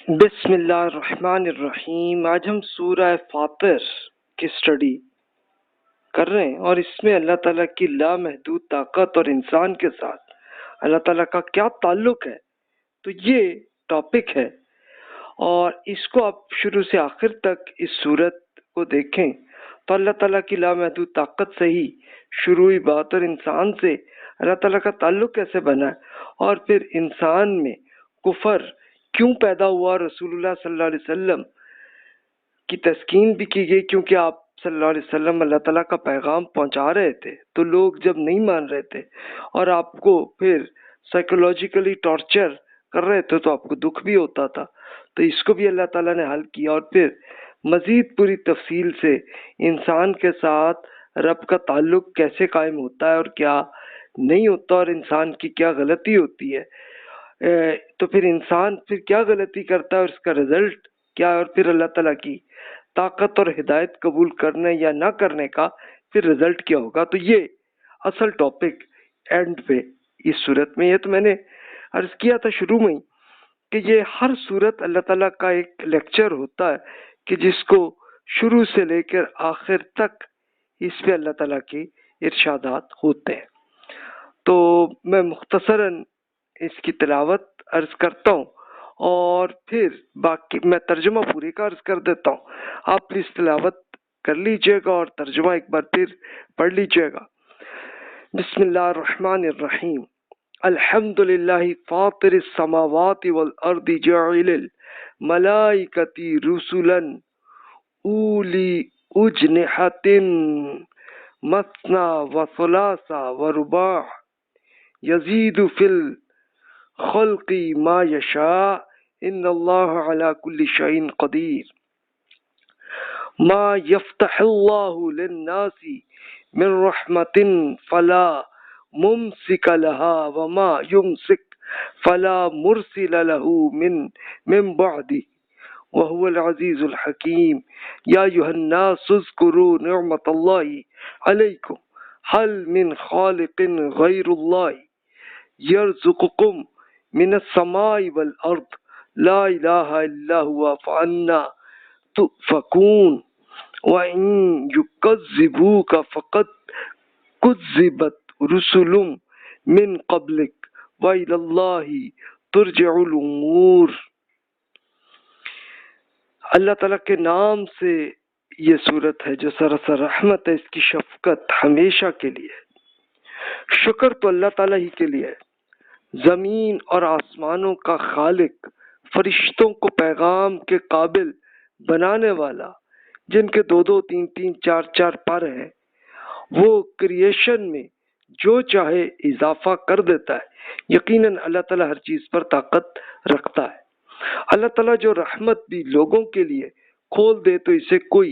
بسم اللہ الرحمن الرحیم۔ آج ہم سورہ فاطر کی اسٹڈی کر رہے ہیں، اور اس میں اللہ تعالیٰ کی لامحدود طاقت اور انسان کے ساتھ اللہ تعالیٰ کا کیا تعلق ہے، تو یہ ٹاپک ہے۔ اور اس کو آپ شروع سے آخر تک اس صورت کو دیکھیں تو اللہ تعالیٰ کی لامحدود طاقت سے ہی شروعی بات، اور انسان سے اللہ تعالیٰ کا تعلق کیسے بنا ہے، اور پھر انسان میں کفر کیوں پیدا ہوا۔ رسول اللہ صلی اللہ علیہ وسلم کی تسکین بھی کی گئی، کیونکہ آپ صلی اللہ علیہ وسلم اللہ تعالیٰ کا پیغام پہنچا رہے تھے، تو لوگ جب نہیں مان رہے تھے اور آپ کو پھر سائیکولوجیکلی ٹارچر کر رہے تھے تو آپ کو دکھ بھی ہوتا تھا، تو اس کو بھی اللہ تعالیٰ نے حل کیا، اور پھر مزید پوری تفصیل سے انسان کے ساتھ رب کا تعلق کیسے قائم ہوتا ہے اور کیا نہیں ہوتا، اور انسان کی کیا غلطی ہوتی ہے، تو پھر انسان پھر کیا غلطی کرتا ہے اور اس کا رزلٹ کیا ہے، اور پھر اللہ تعالیٰ کی طاقت اور ہدایت قبول کرنے یا نہ کرنے کا پھر رزلٹ کیا ہوگا۔ تو یہ اصل ٹاپک اینڈ پہ اس صورت میں، یہ تو میں نے عرض کیا تھا شروع میں ہی کہ یہ ہر صورت اللہ تعالیٰ کا ایک لیکچر ہوتا ہے کہ جس کو شروع سے لے کر آخر تک اس پہ اللہ تعالیٰ کے ارشادات ہوتے ہیں۔ تو میں مختصراً اس کی تلاوت عرض کرتا ہوں اور پھر باقی میں ترجمہ پورے کا عرض کر دیتا ہوں، آپ پلیز تلاوت کر لیجئے گا اور ترجمہ ایک بار پھر پڑھ لیجئے گا۔ بسم اللہ الرحمن الرحیم۔ الحمد للہ فاطر السماوات والارض جاعل الملائکۃ رسلا اولی اجنحۃ مثنی وثلاث ورباع یزید فی الخلق ما یشاء ان اللہ علی کل شیء قدیر۔ ما یفتح اللہ للناس من رحمت فلا ممسک لها وما یمسک فلا مرسل له من بعده وهو العزیز الحکیم۔ یا ایھا الناس اذکروا نعمت اللہ علیکم هل من خالق غیر اللہ یرزقکم من السماء والارض لا الہ الا هو فانا تؤفکون۔ وَإِن يُكَذِّبُوكَ فَقَدْ كُذِّبَتْ رُسُلٌ مِّن قَبْلِكَ وَإِلَى اللَّهِ تُرْجَعُ الْأُمُورُ۔ اللہ تعالیٰ کے نام سے یہ صورت ہے جو سراسر رحمت ہے، اس کی شفقت ہمیشہ کے لیے ہے۔ شکر تو اللہ تعالیٰ ہی کے لیے ہے، زمین اور آسمانوں کا خالق، فرشتوں کو پیغام کے قابل بنانے والا، جن کے دو دو تین تین چار چار پر ہیں، وہ کریشن میں جو چاہے اضافہ کر دیتا ہے۔ یقیناً اللہ تعالیٰ ہر چیز پر طاقت رکھتا ہے۔ اللہ تعالیٰ جو رحمت بھی لوگوں کے لیے کھول دے تو اسے کوئی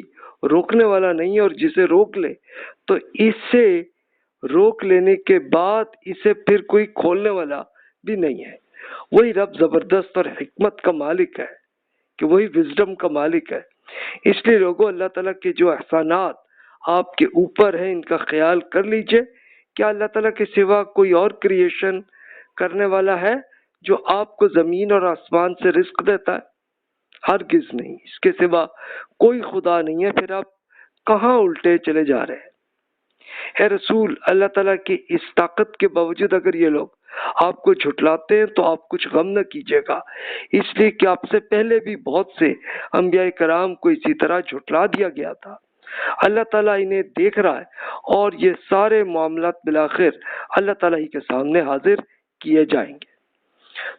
روکنے والا نہیں ہے، اور جسے روک لے تو اسے روک لینے کے بعد اسے پھر کوئی کھولنے والا بھی نہیں ہے۔ وہی رب زبردست اور حکمت کا مالک ہے، کہ وہی وزڈم کا مالک ہے۔ اس لیے لوگوں، اللہ تعالیٰ کے جو احسانات آپ کے اوپر ہیں ان کا خیال کر لیجئے۔ کیا اللہ تعالیٰ کے سوا کوئی اور کریشن کرنے والا ہے جو آپ کو زمین اور آسمان سے رزق دیتا ہے؟ ہرگز نہیں، اس کے سوا کوئی خدا نہیں ہے۔ پھر آپ کہاں الٹے چلے جا رہے ہیں؟ اے رسول، اللہ تعالیٰ کی اس طاقت کے باوجود اگر یہ لوگ آپ کو جھٹلاتے ہیں تو آپ کچھ غم نہ کیجیے گا، اس لیے کہ آپ سے پہلے بھی بہت سے انبیاء کرام کو اسی طرح جھٹلا دیا گیا تھا۔ اللہ تعالیٰ انہیں دیکھ رہا ہے، اور یہ سارے معاملات بالآخر اللہ تعالیٰ ہی کے سامنے حاضر کیے جائیں گے۔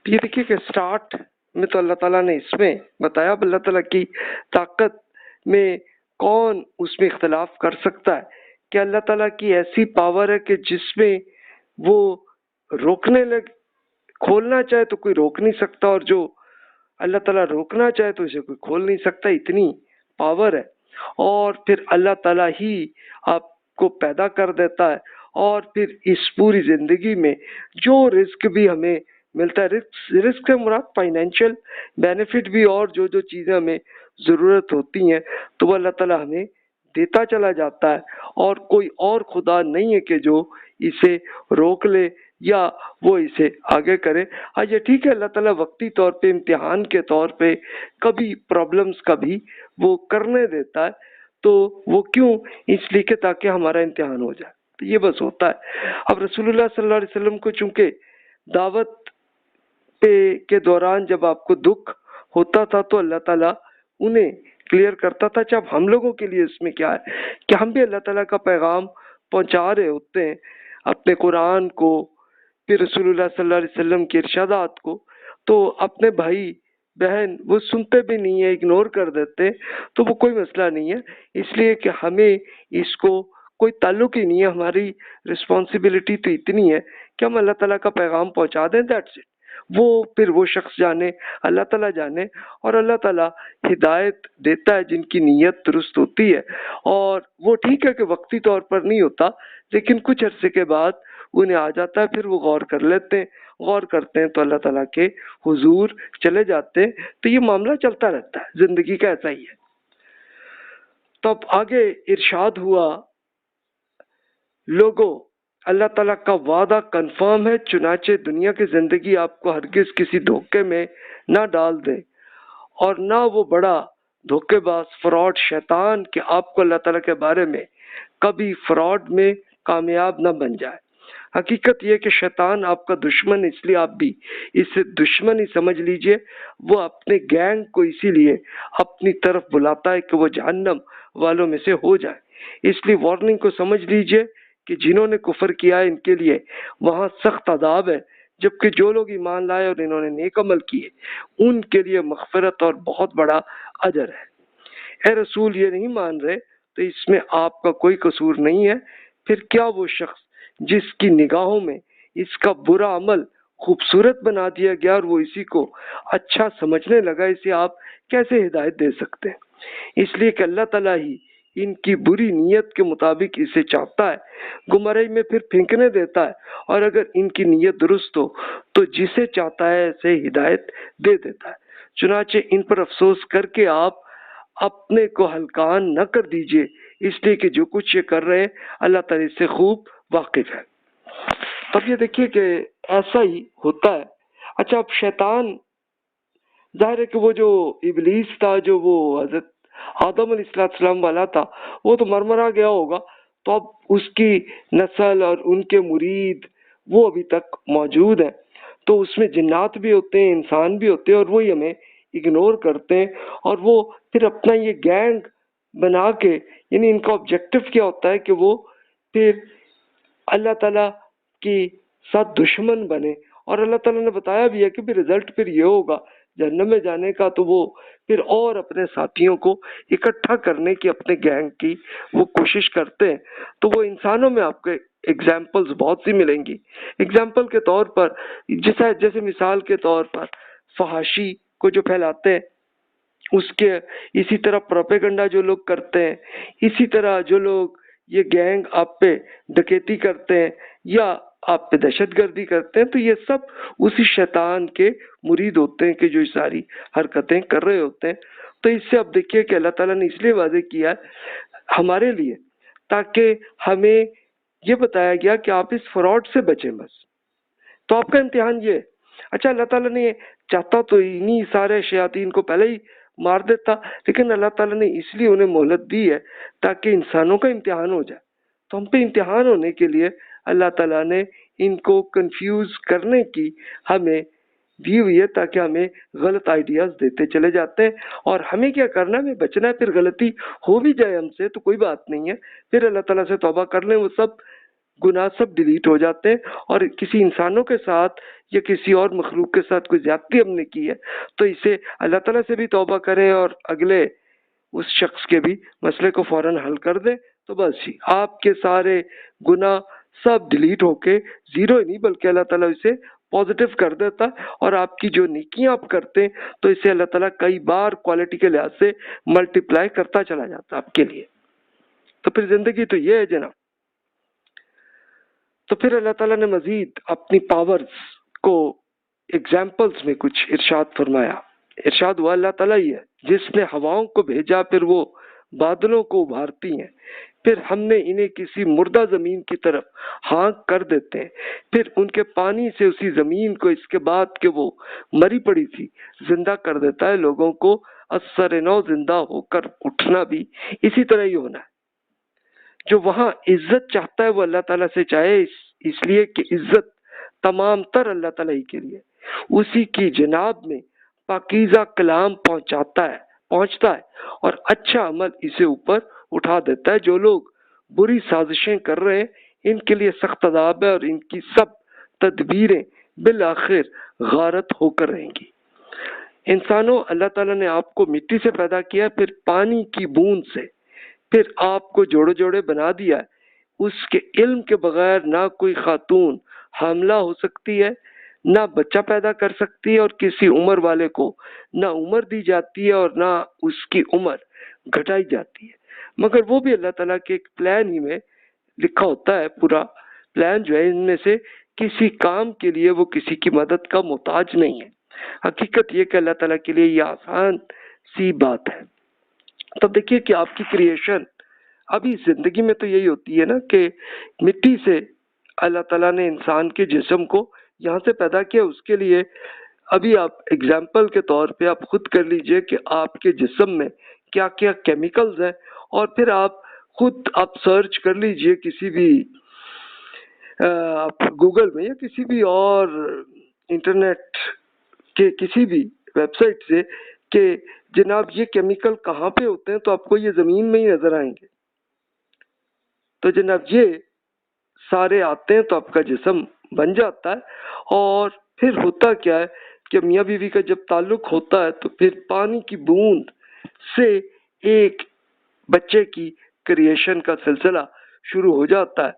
تو یہ دیکھیے کہ سٹارٹ میں تو اللہ تعالیٰ نے اس میں بتایا اللہ تعالیٰ کی طاقت میں کون اس میں اختلاف کر سکتا ہے، کہ اللہ تعالیٰ کی ایسی پاور ہے کہ جس میں وہ روکنے کھولنا چاہے تو کوئی روک نہیں سکتا، اور جو اللہ تعالیٰ روکنا چاہے تو اسے کوئی کھول نہیں سکتا، اتنی پاور ہے۔ اور پھر اللہ تعالیٰ ہی آپ کو پیدا کر دیتا ہے، اور پھر اس پوری زندگی میں جو رزق بھی ہمیں ملتا ہے، رزق سے مراد فائنینشیل بینیفٹ بھی، اور جو جو چیزیں ہمیں ضرورت ہوتی ہیں تو وہ اللہ تعالیٰ ہمیں دیتا چلا جاتا ہے، اور کوئی اور خدا نہیں ہے کہ جو اسے روک لے یا وہ اسے آگے کرے. ہاں یہ ٹھیک ہے اللہ تعالیٰ وقتی طور پہ امتحان کے طور پہ کبھی پرابلمس کا بھی وہ کرنے دیتا ہے، تو وہ کیوں؟ اس لیے کہ تاکہ ہمارا امتحان ہو جائے. تو یہ بس ہوتا ہے. اب رسول اللہ صلی اللہ علیہ وسلم کو چونکہ دعوت پہ کے دوران جب آپ کو دکھ ہوتا تھا تو اللہ تعالیٰ انہیں کلیئر کرتا تھا. جب ہم لوگوں کے لیے اس میں کیا ہے کہ ہم بھی اللہ تعالیٰ کا پیغام پہنچا رہے ہوتے ہیں، اپنے قرآن کو، پھر رسول اللہ صلی اللہ علیہ وسلم کے ارشادات کو، تو اپنے بھائی بہن وہ سنتے بھی نہیں ہیں، اگنور کر دیتے، تو وہ کوئی مسئلہ نہیں ہے. اس لیے کہ ہمیں اس کو کوئی تعلق ہی نہیں ہے. ہماری رسپانسبلٹی تو اتنی ہے کہ ہم اللہ تعالیٰ کا پیغام پہنچا دیں، دیٹس اٹ. وہ پھر وہ شخص جانے، اللہ تعالیٰ جانے، اور اللہ تعالیٰ ہدایت دیتا ہے جن کی نیت درست ہوتی ہے. اور وہ ٹھیک ہے کہ وقتی طور پر نہیں ہوتا، لیکن کچھ عرصے کے بعد انہیں آ جاتا ہے، پھر وہ غور کر لیتے ہیں، غور کرتے ہیں تو اللہ تعالیٰ کے حضور چلے جاتے ہیں. تو یہ معاملہ چلتا رہتا ہے، زندگی کا ایسا ہی ہے. تو اب آگے ارشاد ہوا، لوگوں اللہ تعالیٰ کا وعدہ کنفرم ہے، چنانچہ دنیا کی زندگی آپ کو ہرگز کسی دھوکے میں نہ ڈال دے، اور نہ وہ بڑا دھوکے باز فراڈ شیطان کہ آپ کو اللہ تعالیٰ کے بارے میں کبھی فراڈ میں کامیاب نہ بن جائے. حقیقت یہ کہ شیطان آپ کا دشمن، اس لیے آپ بھی اسے دشمن ہی سمجھ لیجئے. وہ اپنے گینگ کو اسی لیے اپنی طرف بلاتا ہے کہ وہ جہنم والوں میں سے ہو جائے. اس لیے وارننگ کو سمجھ لیجئے کہ جنہوں نے کفر کیا ہے ان کے لیے وہاں سخت عذاب ہے، جبکہ جو لوگ ایمان لائے اور انہوں نے نیک عمل کیے ان کے لیے مغفرت اور بہت بڑا اجر ہے. اے رسول یہ نہیں مان رہے تو اس میں آپ کا کوئی قصور نہیں ہے. پھر کیا وہ شخص جس کی نگاہوں میں اس کا برا عمل خوبصورت بنا دیا گیا اور وہ اسی کو اچھا سمجھنے لگا، اسے آپ کیسے ہدایت دے سکتے ہیں؟ اس لیے کہ اللہ تعالیٰ ہی ان کی بری نیت کے مطابق اسے چاہتا ہے گمراہی میں پھر پھینکنے دیتا ہے، اور اگر ان کی نیت درست ہو تو جسے چاہتا ہے اسے ہدایت دے دیتا ہے. چنانچہ ان پر افسوس کر کے آپ اپنے کو ہلکان نہ کر دیجئے، اس لیے کہ جو کچھ یہ کر رہے ہیں اللہ تعالیٰ سے خوب واقف ہے. اب یہ دیکھیے کہ ایسا ہی ہوتا ہے. اچھا اب شیطان، ظاہر ہے کہ وہ جو ابلیس تھا، جو وہ حضرت آدم علیہ السلام والا تھا، وہ تو مرمرا گیا ہوگا، تو اب اس کی نسل اور ان کے مرید وہ ابھی تک موجود ہیں. تو اس میں جنات بھی ہوتے ہیں، انسان بھی ہوتے ہیں، اور وہی ہمیں اگنور کرتے ہیں. اور وہ پھر اپنا یہ گینگ بنا کے، یعنی ان کا آبجیکٹو کیا ہوتا ہے کہ وہ پھر اللہ تعالیٰ کی ساتھ دشمن بنے. اور اللہ تعالیٰ نے بتایا بھی ہے کہ پھر رزلٹ پھر یہ ہوگا جہنم میں جانے کا. تو وہ پھر اور اپنے ساتھیوں کو اکٹھا کرنے کی، اپنے گینگ کی وہ کوشش کرتے ہیں. تو وہ انسانوں میں آپ کے ایگزامپلز بہت سی ملیں گی. ایگزامپل کے طور پر جیسے مثال کے طور پر فحاشی کو جو پھیلاتے ہیں، اس کے اسی طرح پروپیگنڈا جو لوگ کرتے ہیں، اسی طرح جو لوگ یہ گینگ آپ پہ ڈکیتی کرتے ہیں یا آپ پہ دہشت گردی کرتے ہیں، تو یہ سب اسی شیطان کے مرید ہوتے ہیں کہ جو ساری حرکتیں کر رہے ہوتے ہیں. تو اس سے اب دیکھیے کہ اللہ تعالیٰ نے اس لیے واضح کیا ہے ہمارے لیے تاکہ ہمیں یہ بتایا گیا کہ آپ اس فراڈ سے بچیں بس. تو آپ کا امتحان یہ ہے. اچھا اللہ تعالیٰ نے چاہتا تو انہی سارے شیاطین کو پہلے ہی مار دیتا، لیکن اللہ تعالیٰ نے اس لیے انہیں مہلت دی ہے تاکہ انسانوں کا امتحان ہو جائے. تو ہم پہ امتحان ہونے کے لیے اللہ تعالیٰ نے ان کو کنفیوز کرنے کی ہمیں دی ہوئی ہے، تاکہ ہمیں غلط آئیڈیاز دیتے چلے جاتے ہیں. اور ہمیں کیا کرنا ہے، ہمیں بچنا ہے. پھر غلطی ہو بھی جائے ہم سے تو کوئی بات نہیں ہے، پھر اللہ تعالیٰ سے توبہ کر لیں، وہ سب گناہ سب ڈیلیٹ ہو جاتے ہیں. اور کسی انسانوں کے ساتھ یا کسی اور مخلوق کے ساتھ کوئی زیادتی ہم نے کی ہے تو اسے اللہ تعالیٰ سے بھی توبہ کریں اور اگلے اس شخص کے بھی مسئلے کو فوراً حل کر دیں. تو بس ہی آپ کے سارے گناہ سب ڈیلیٹ ہو کے زیرو ہی نہیں بلکہ اللہ تعالیٰ اسے پازیٹیو کر دیتا، اور آپ کی جو نیکیاں آپ کرتے ہیں تو اسے اللہ تعالیٰ کئی بار کوالٹی کے لحاظ سے ملٹیپلائی کرتا چلا جاتا آپ کے لیے. تو پھر زندگی تو یہ ہے جناب. تو پھر اللہ تعالیٰ نے مزید اپنی پاورز کو ایگزامپلز میں کچھ ارشاد فرمایا. ارشاد ہوا اللہ تعالیٰ ہی ہے جس نے ہواؤں کو بھیجا، پھر وہ بادلوں کو ابھارتی ہیں، پھر ہم نے انہیں کسی مردہ زمین کی طرف ہانک کر دیتے ہیں، پھر ان کے پانی سے اسی زمین کو اس کے بعد کہ وہ مری پڑی تھی زندہ کر دیتا ہے۔ لوگوں کو اثر نو زندہ ہو کر اٹھنا بھی اسی طرح ہی ہونا ہے۔ جو وہاں عزت چاہتا ہے وہ اللہ تعالیٰ سے چاہے، اس لیے کہ عزت تمام تر اللہ تعالیٰ ہی کے لیے، اسی کی جناب میں پاکیزہ کلام پہنچتا ہے اور اچھا عمل اسے اوپر اٹھا دیتا ہے۔ جو لوگ بری سازشیں کر رہے ہیں ان کے لیے سخت عذاب ہے، اور ان کی سب تدبیریں بالآخر غارت ہو کر رہیں گی۔ انسانوں، اللہ تعالیٰ نے آپ کو مٹی سے پیدا کیا، پھر پانی کی بوند سے، پھر آپ کو جوڑے جوڑے بنا دیا ہے۔ اس کے علم کے بغیر نہ کوئی خاتون حاملہ ہو سکتی ہے، نہ بچہ پیدا کر سکتی ہے، اور کسی عمر والے کو نہ عمر دی جاتی ہے اور نہ اس کی عمر گھٹائی جاتی ہے، مگر وہ بھی اللہ تعالیٰ کے ایک پلان ہی میں لکھا ہوتا ہے۔ پورا پلان جو ہے ان میں سے کسی کام کے لیے وہ کسی کی مدد کا محتاج نہیں ہے۔ حقیقت یہ کہ اللہ تعالیٰ کے لیے یہ آسان سی بات ہے۔ تب دیکھیے کہ آپ کی کریشن ابھی زندگی میں تو یہی ہوتی ہے نا کہ مٹی سے اللہ تعالیٰ نے انسان کے جسم کو یہاں سے پیدا کیا۔ اس کے لیے ابھی آپ ایگزامپل کے طور پہ آپ خود کر لیجئے کہ آپ کے جسم میں کیا کیا کیمیکلز ہیں، اور پھر آپ خود سرچ کر لیجئے کسی بھی آپ گوگل میں یا کسی بھی اور انٹرنیٹ کے کسی بھی ویب سائٹ سے کہ جناب یہ کیمیکل کہاں پہ ہوتے ہیں، تو آپ کو یہ زمین میں ہی نظر آئیں گے۔ تو جناب یہ سارے آتے ہیں تو آپ کا جسم بن جاتا ہے۔ اور پھر ہوتا کیا ہے کہ میاں بیوی کا جب تعلق ہوتا ہے تو پھر پانی کی بوند سے ایک بچے کی کریشن کا سلسلہ شروع ہو جاتا ہے،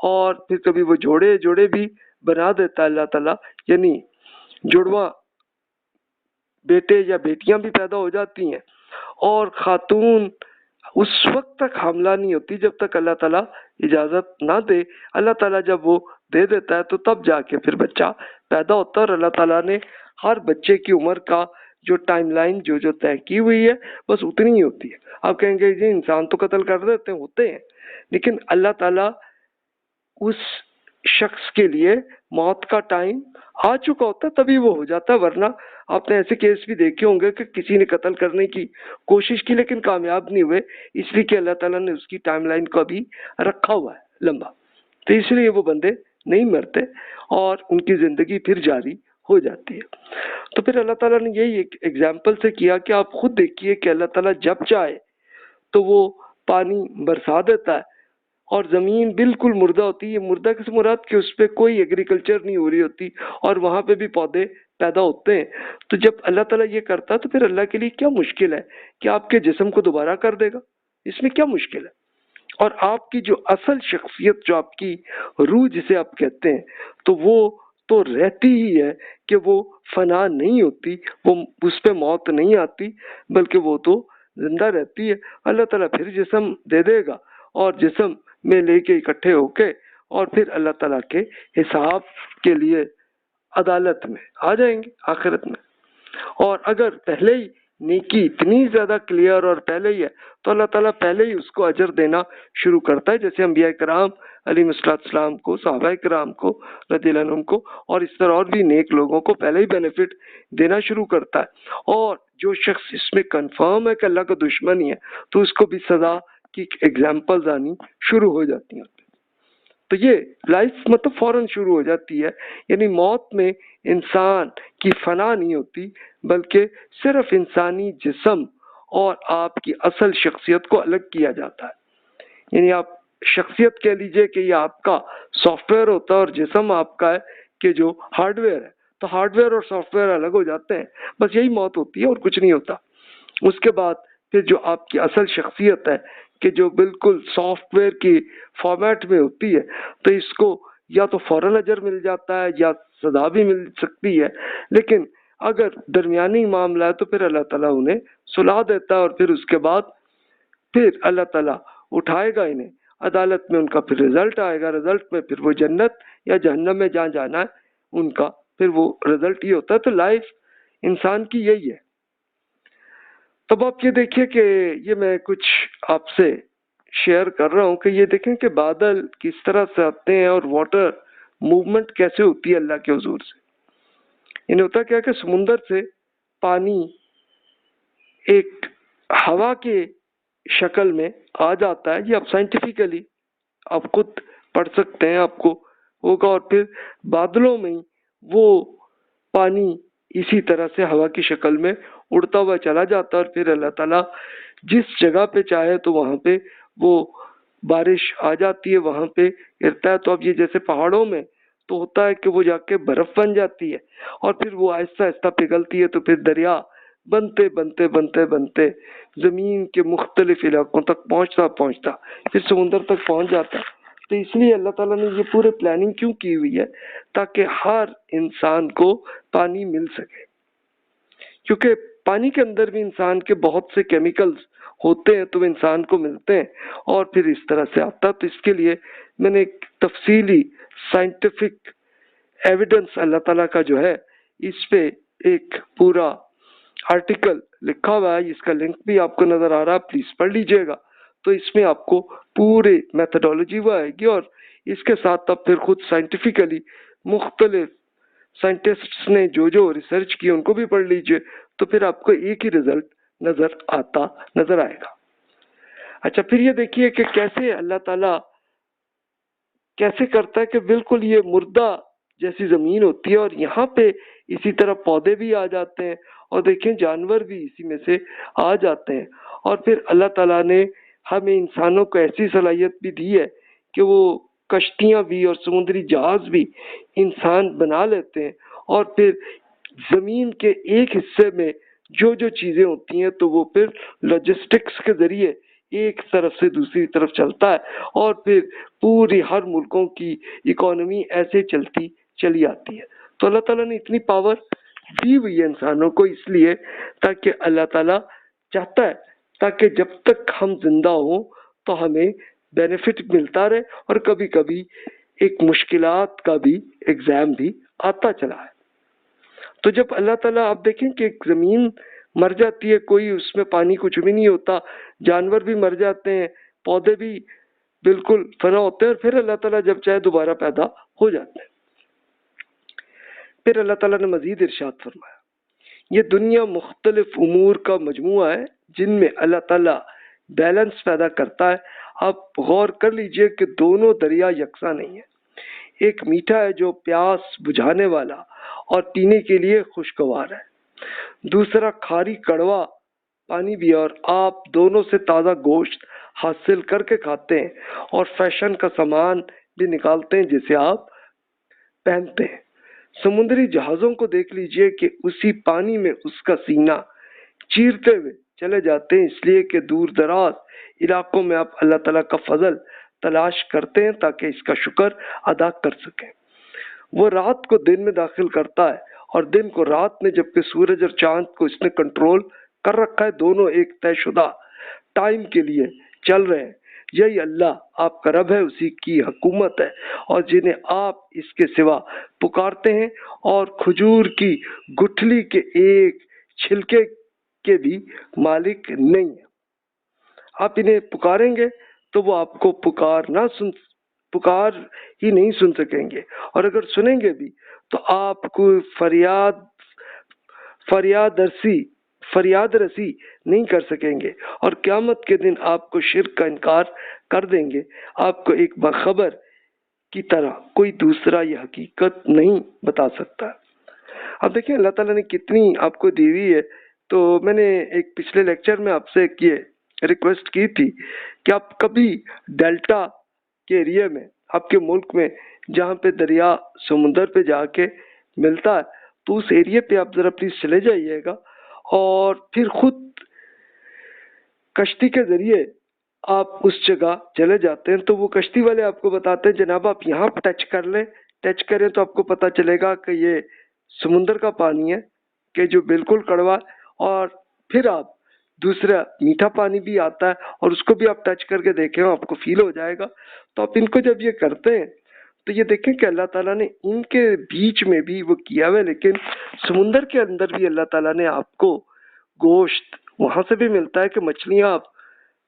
اور پھر کبھی وہ جوڑے بھی بنا دیتا ہے اللہ تعالیٰ، یعنی جڑواں بیٹے یا بیٹیاں بھی پیدا ہو جاتی ہیں، اور خاتون اس وقت تک حاملہ نہیں ہوتی جب تک اللہ تعالیٰ اجازت نہ دے۔ اللہ تعالیٰ جب وہ دے دیتا ہے تو تب جا کے پھر بچہ پیدا ہوتا ہے، اور اللہ تعالیٰ نے ہر بچے کی عمر کا جو ٹائم لائن جو طے کی ہوئی ہے بس اتنی ہی ہوتی ہے۔ آپ کہیں گے جی انسان تو قتل کر دیتے ہوتے ہیں، لیکن اللہ تعالیٰ اس شخص کے لیے موت کا ٹائم آ چکا ہوتا ہے تبھی وہ ہو جاتا ہے، ورنہ آپ نے ایسے کیس بھی دیکھے ہوں گے کہ کسی نے قتل کرنے کی کوشش کی لیکن کامیاب نہیں ہوئے، اس لیے کہ اللہ تعالیٰ نے اس کی ٹائم لائن کو ابھی رکھا ہوا ہے لمبا، تو اس لیے وہ بندے نہیں مرتے اور ان کی زندگی پھر جاری ہو جاتی ہے۔ تو پھر اللہ تعالیٰ نے یہی ایک ایگزامپل سے کیا کہ آپ خود دیکھیے کہ اللہ تعالیٰ جب چاہے تو وہ پانی برسا دیتا ہے اور زمین بالکل مردہ ہوتی ہے۔ یہ مردہ کس مراد کہ اس پہ کوئی ایگریکلچر نہیں ہو رہی ہوتی اور وہاں پہ بھی پودے پیدا ہوتے ہیں۔ تو جب اللہ تعالیٰ یہ کرتا ہے تو پھر اللہ کے لیے کیا مشکل ہے کہ آپ کے جسم کو دوبارہ کر دے گا، اس میں کیا مشکل ہے؟ اور آپ کی جو اصل شخصیت، جو آپ کی روح جسے آپ کہتے ہیں، تو وہ تو رہتی ہی ہے کہ وہ فنا نہیں ہوتی، وہ اس پہ موت نہیں آتی بلکہ وہ تو زندہ رہتی ہے۔ اللہ تعالیٰ پھر جسم دے دے گا اور جسم میں لے کے اکٹھے ہو کے اور پھر اللہ تعالیٰ کے حساب کے لیے عدالت میں آ جائیں گے آخرت میں۔ اور اگر پہلے ہی نیکی اتنی زیادہ کلیئر اور پہلے ہی ہے تو اللہ تعالیٰ پہلے ہی اس کو اجر دینا شروع کرتا ہے، جیسے انبیاء کرام علیہ السلام کو، صحابہ کرام کو رضی اللہ عنہم کو، اور اس طرح اور بھی نیک لوگوں کو پہلے ہی بینیفٹ دینا شروع کرتا ہے۔ اور جو شخص اس میں کنفرم ہے کہ اللہ کا دشمن ہی ہے تو اس کو بھی سزا کی ایگزامپلز آنی شروع ہو جاتی ہیں۔ تو یہ لائف مطلب فوراً شروع ہو جاتی ہے، یعنی موت میں انسان کی فنا نہیں ہوتی بلکہ صرف انسانی جسم اور آپ کی اصل شخصیت کو الگ کیا جاتا ہے۔ یعنی آپ شخصیت کہہ لیجئے کہ یہ آپ کا سافٹ ویئر ہوتا ہے اور جسم آپ کا ہے کہ جو ہارڈ ویئر ہے، تو ہارڈ ویئر اور سافٹ ویئر الگ ہو جاتے ہیں، بس یہی موت ہوتی ہے اور کچھ نہیں ہوتا۔ اس کے بعد پھر جو آپ کی اصل شخصیت ہے کہ جو بالکل سافٹ ویئر کی فارمیٹ میں ہوتی ہے، تو اس کو یا تو فوراً اجر مل جاتا ہے یا سزا بھی مل سکتی ہے، لیکن اگر درمیانی معاملہ ہے تو پھر اللہ تعالیٰ انہیں سلا دیتا ہے اور پھر اس کے بعد پھر اللہ تعالیٰ اٹھائے گا انہیں عدالت میں، ان کا پھر رزلٹ آئے گا، رزلٹ میں پھر وہ جنت یا جہنم میں جہاں جانا ہے ان کا پھر وہ رزلٹ یہ ہوتا ہے۔ تو لائف انسان کی یہی ہے۔ تب آپ یہ دیکھیے کہ یہ میں کچھ آپ سے شیئر کر رہا ہوں کہ یہ دیکھیں کہ بادل کس طرح سے آتے ہیں اور واٹر موومنٹ کیسے ہوتی ہے اللہ کے حضور سے. انہیں ہوتا کیا کہ سمندر سے پانی ایک ہوا کے شکل میں آ جاتا ہے. یہ آپ سائنٹیفکلی آپ خود پڑھ سکتے ہیں, آپ کو ہوگا. اور پھر بادلوں میں وہ پانی اسی طرح سے ہوا کی شکل میں اڑتا ہوا چلا جاتا ہے, اور پھر اللہ تعالیٰ جس جگہ پہ چاہے تو وہاں پہ وہ بارش آ جاتی ہے, وہاں پہ گرتا ہے. تو اب یہ جیسے پہاڑوں میں تو ہوتا ہے کہ وہ جا کے برف بن جاتی ہے, اور پھر وہ آہستہ آہستہ پگھلتی ہے, تو پھر دریا بنتے بنتے بنتے بنتے زمین کے مختلف علاقوں تک پہنچتا پھر سمندر تک پہنچ جاتا. تو اس لیے اللہ تعالیٰ نے یہ پورے پلاننگ کیوں کی ہوئی ہے, تاکہ ہر انسان کو پانی مل سکے. کیونکہ پانی کے اندر بھی انسان کے بہت سے کیمیکلز ہوتے ہیں تو وہ انسان کو ملتے ہیں, اور پھر اس طرح سے آتا. تو اس کے لیے میں نے ایک تفصیلی سائنٹیفک ایویڈنس اللہ تعالیٰ کا جو ہے اس پہ ایک پورا آرٹیکل لکھا ہوا ہے, اس کا لنک بھی آپ کو نظر آ رہا ہے, پلیز پڑھ لیجئے گا. تو اس میں آپ کو پورے میتھڈالوجی وہ آئے گی, اور اس کے ساتھ آپ پھر خود سائنٹیفکلی مختلف سائنٹسٹس نے جو ریسرچ کی ان کو بھی پڑھ لیجئے, تو پھر آپ کو ایک ہی رزلٹ نظر آئے گا. اچھا, پھر یہ دیکھیے کہ کیسے اللہ تعالیٰ کیسے کرتا ہے کہ بالکل یہ مردہ جیسی زمین ہوتی ہے, اور یہاں پہ اسی طرح پودے بھی آ جاتے ہیں, اور دیکھیں جانور بھی اسی میں سے آ جاتے ہیں. اور پھر اللہ تعالیٰ نے ہمیں انسانوں کو ایسی صلاحیت بھی دی ہے کہ وہ کشتیاں بھی اور سمندری جہاز بھی انسان بنا لیتے ہیں, اور پھر زمین کے ایک حصے میں جو چیزیں ہوتی ہیں تو وہ پھر لاجسٹکس کے ذریعے ایک طرف سے دوسری طرف چلتا ہے, اور پھر پوری ہر ملکوں کی اکانومی ایسے چلی آتی ہے. تو اللہ تعالیٰ نے اتنی پاور دی ہوئی ہے انسانوں کو, اس لیے تاکہ اللہ تعالیٰ چاہتا ہے تاکہ جب تک ہم زندہ ہوں تو ہمیں بینیفٹ ملتا رہے, اور کبھی کبھی ایک مشکلات کا بھی ایگزام بھی آتا چلا ہے. تو جب اللہ تعالیٰ آپ دیکھیں کہ ایک زمین مر جاتی ہے, کوئی اس میں پانی کچھ بھی نہیں ہوتا, جانور بھی مر جاتے ہیں, پودے بھی بالکل فنا ہوتے ہیں, اور پھر اللہ تعالیٰ جب چاہے دوبارہ پیدا ہو جاتے ہیں. پھر اللہ تعالیٰ نے مزید ارشاد فرمایا, یہ دنیا مختلف امور کا مجموعہ ہے جن میں اللہ تعالیٰ بیلنس پیدا کرتا ہے. آپ غور کر لیجئے کہ دونوں دریا یکساں نہیں ہیں. ایک میٹھا ہے جو پیاس بجھانے والا اور پینے کے لیے خوشگوار ہے, دوسرا کھاری کڑوا پانی بھی, اور آپ دونوں سے تازہ گوشت حاصل کر کے کھاتے ہیں, اور فیشن کا سامان بھی نکالتے ہیں جسے آپ پہنتے ہیں. سمندری جہازوں کو دیکھ لیجئے کہ اسی پانی میں اس کا سینہ چیرتے ہوئے چلے جاتے ہیں, اس لیے کہ دور دراز علاقوں میں آپ اللہ تعالیٰ کا فضل تلاش کرتے ہیں تاکہ اس کا شکر ادا کر سکیں. وہ رات کو دن میں داخل کرتا ہے اور دن کو رات میں, جبکہ سورج اور چاند کو اس نے کنٹرول کر رکھا ہے. دونوں ایک طے شدہ ٹائم کے لیے چل رہے ہیں. یہی اللہ آپ کا رب ہے, اسی کی حکومت ہے, اور جنہیں آپ اس کے سوا پکارتے ہیں, اور کھجور کی گٹھلی کے ایک چھلکے کے بھی مالک نہیں ہے. آپ انہیں پکاریں گے تو وہ آپ کو پکار ہی نہیں سن سکیں گے, اور اگر سنیں گے بھی تو آپ کو فریاد رسی نہیں کر سکیں گے, اور قیامت کے دن آپ کو شرک کا انکار کر دیں گے. آپ کو ایک باخبر کی طرح کوئی دوسرا یہ حقیقت نہیں بتا سکتا. اب دیکھیں اللہ تعالیٰ نے کتنی آپ کو دی ہوئی ہے. تو میں نے ایک پچھلے لیکچر میں آپ سے یہ ریکویسٹ کی تھی کہ آپ کبھی ڈیلٹا کے ایریا میں, آپ کے ملک میں جہاں پہ دریا سمندر پہ جا کے ملتا ہے, تو اس ایریا پہ آپ ذرا پلیز چلے جائیے گا, اور پھر خود کشتی کے ذریعے آپ اس جگہ چلے جاتے ہیں. تو وہ کشتی والے آپ کو بتاتے ہیں جناب آپ یہاں ٹچ کریں تو آپ کو پتہ چلے گا کہ یہ سمندر کا پانی ہے کہ جو بالکل کڑوا, اور پھر آپ دوسرا میٹھا پانی بھی آتا ہے اور اس کو بھی آپ ٹچ کر کے دیکھیں, آپ کو فیل ہو جائے گا. تو آپ ان کو جب یہ کرتے ہیں تو یہ دیکھیں کہ اللہ تعالیٰ نے ان کے بیچ میں بھی وہ کیا ہوا ہے, لیکن سمندر کے اندر بھی اللہ تعالیٰ نے آپ کو گوشت وہاں سے بھی ملتا ہے کہ مچھلیاں آپ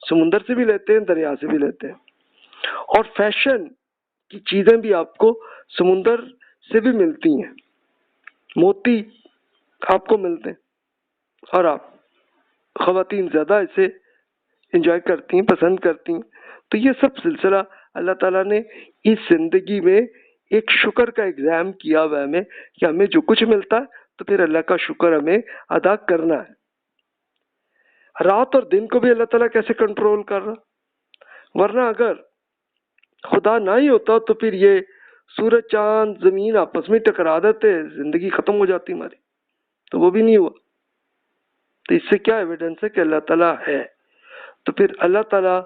سمندر سے بھی لیتے ہیں، دریا سے بھی لیتے ہیں، اور فیشن کی چیزیں بھی آپ کو سمندر سے بھی ملتی ہیں، موتی آپ کو ملتے ہیں، اور آپ خواتین زیادہ اسے انجوائے کرتی ہیں، پسند کرتی ہیں۔ تو یہ سب سلسلہ اللہ تعالیٰ نے اس زندگی میں ایک شکر کا ایگزام کیا ہوا ہے ہمیں، کہ ہمیں جو کچھ ملتا ہے تو پھر اللہ کا شکر ہمیں ادا کرنا ہے۔ رات اور دن کو بھی اللہ تعالیٰ کیسے کنٹرول کر رہا، ورنہ اگر خدا نہ ہی ہوتا تو پھر یہ سورج چاند زمین آپس میں ٹکرا دیتے، زندگی ختم ہو جاتی ہماری، تو وہ بھی نہیں ہوا۔ تو اس سے کیا ایویڈنس ہے کہ اللہ تعالیٰ ہے۔ تو پھر اللہ تعالیٰ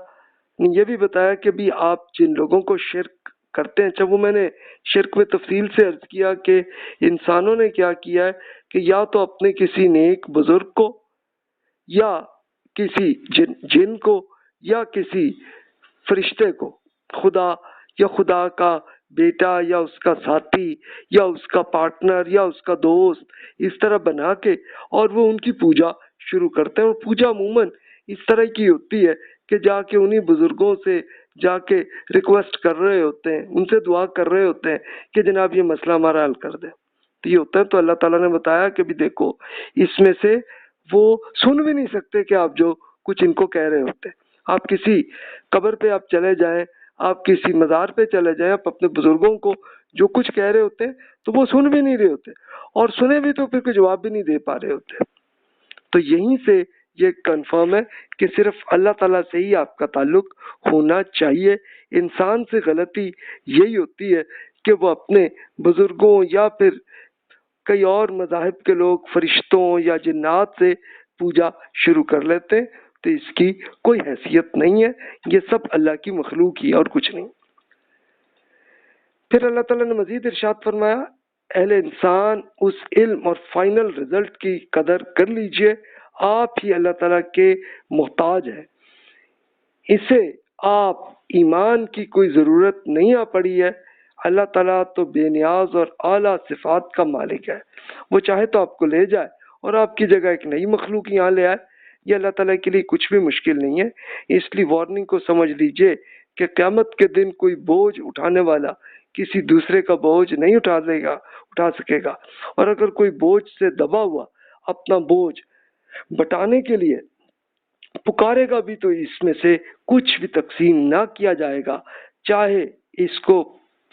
نے یہ بھی بتایا کہ بھی آپ جن لوگوں کو شرک کرتے ہیں، وہ میں نے شرک میں تفصیل سے عرض کیا کہ انسانوں نے کیا کیا ہے کہ یا تو اپنے کسی نیک بزرگ کو، یا کسی جن کو، یا کسی فرشتے کو خدا، یا خدا کا بیٹا، یا اس کا ساتھی، یا اس کا پارٹنر، یا اس کا دوست، اس طرح بنا کے اور وہ ان کی پوجا شروع کرتے ہیں۔ اور پوجا عموماً اس طرح کی ہوتی ہے کہ جا کے انہی بزرگوں سے جا کے ریکویسٹ کر رہے ہوتے ہیں، ان سے دعا کر رہے ہوتے ہیں کہ جناب یہ مسئلہ ہمارا حل کر دیں۔ تو یہ ہوتا ہے۔ تو اللہ تعالیٰ نے بتایا کہ بھی دیکھو اس میں سے وہ سن بھی نہیں سکتے کہ آپ جو کچھ ان کو کہہ رہے ہوتے ہیں۔ آپ کسی قبر پہ آپ چلے جائیں، آپ کسی مزار پہ چلے جائیں، آپ اپنے بزرگوں کو جو کچھ کہہ رہے ہوتے ہیں تو وہ سن بھی نہیں رہے ہوتے، اور سنے بھی تو پھر کوئی جواب بھی نہیں دے پا رہے ہوتے۔ تو یہیں سے یہ کنفرم ہے کہ صرف اللہ تعالیٰ سے ہی آپ کا تعلق ہونا چاہیے۔ انسان سے غلطی یہی ہوتی ہے کہ وہ اپنے بزرگوں یا پھر کئی اور مذاہب کے لوگ، فرشتوں یا جنات سے پوجا شروع کر لیتے ہیں، تو اس کی کوئی حیثیت نہیں ہے، یہ سب اللہ کی مخلوق ہی اور کچھ نہیں۔ پھر اللہ تعالیٰ نے مزید ارشاد فرمایا، اہل انسان اس علم اور فائنل رزلٹ کی قدر کر لیجئے، آپ ہی اللہ تعالیٰ کے محتاج ہیں، اسے آپ ایمان کی کوئی ضرورت نہیں آ پڑی ہے۔ اللہ تعالیٰ تو بے نیاز اور اعلیٰ صفات کا مالک ہے، وہ چاہے تو آپ کو لے جائے اور آپ کی جگہ ایک نئی مخلوق یہاں لے آئے، یہ اللہ تعالیٰ کے لیے کچھ بھی مشکل نہیں ہے۔ اس لیے وارننگ کو سمجھ لیجئے کہ قیامت کے دن کوئی بوجھ اٹھانے والا کسی دوسرے کا بوجھ نہیں اٹھا سکے گا، اور اگر کوئی بوجھ سے دبا ہوا اپنا بوجھ بٹانے کے لیے پکارے گا بھی تو اس میں سے کچھ بھی تقسیم نہ کیا جائے گا، چاہے اس کو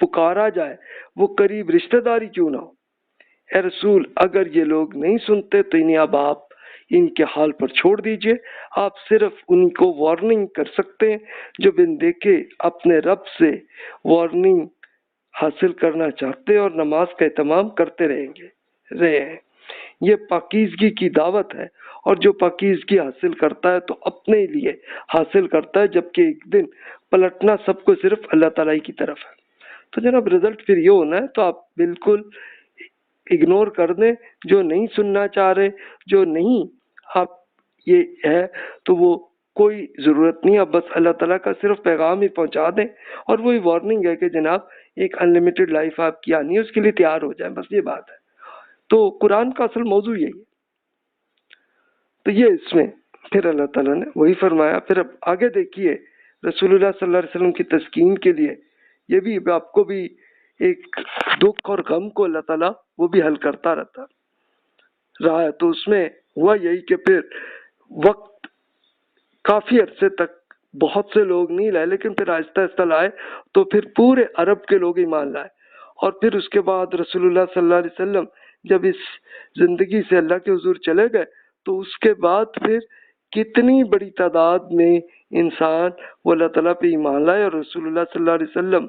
پکارا جائے وہ قریب رشتہ داری کیوں نہ ہو۔ اے رسول، اگر یہ لوگ نہیں سنتے تو انہیں اب آپ ان کے حال پر چھوڑ دیجئے، آپ صرف ان کو وارننگ کر سکتے ہیں جو بن دیکھے اپنے رب سے وارننگ حاصل کرنا چاہتے اور نماز کا اہتمام کرتے رہے ہیں۔ یہ پاکیزگی کی دعوت ہے، اور جو پاکیزگی حاصل کرتا ہے تو اپنے لیے حاصل کرتا ہے، جبکہ ایک دن پلٹنا سب کو صرف اللہ تعالیٰ کی طرف ہے۔ تو جناب رزلٹ پھر یہ ہونا ہے، تو آپ بالکل اگنور کر دیں، جو نہیں سننا چاہ رہے، جو نہیں آپ یہ ہے تو وہ کوئی ضرورت نہیں، آپ بس اللہ تعالیٰ کا صرف پیغام ہی پہنچا دیں، اور وہی وارننگ ہے کہ جناب ایک انلیمیٹڈ لائف آپ کی آنی ہے، اس کے لیے تیار ہو جائیں، بس یہ بات ہے۔ تو قرآن کا اصل موضوع یہی ہے۔ تو یہ اس میں پھر اللہ تعالیٰ نے وہی فرمایا۔ پھر اب آگے دیکھیے رسول اللہ صلی اللہ علیہ وسلم کی تسکین کے لیے یہ بھی آپ کو بھی ایک دکھ اور غم کو اللہ تعالیٰ وہ بھی حل کرتا رہا ہے۔ تو اس میں ہوا یہی کہ پھر وقت کافی عرصے تک بہت سے لوگ نہیں لائے، لیکن پھر آہستہ آہستہ لائے، تو پھر پورے عرب کے لوگ ایمان لائے۔ اور پھر اس کے بعد رسول اللہ صلی اللہ علیہ وسلم جب اس زندگی سے اللہ کے حضور چلے گئے تو اس کے بعد پھر کتنی بڑی تعداد میں انسان وہ اللہ تعالیٰ پہ ایمان لائے اور رسول اللہ صلی اللہ علیہ وسلم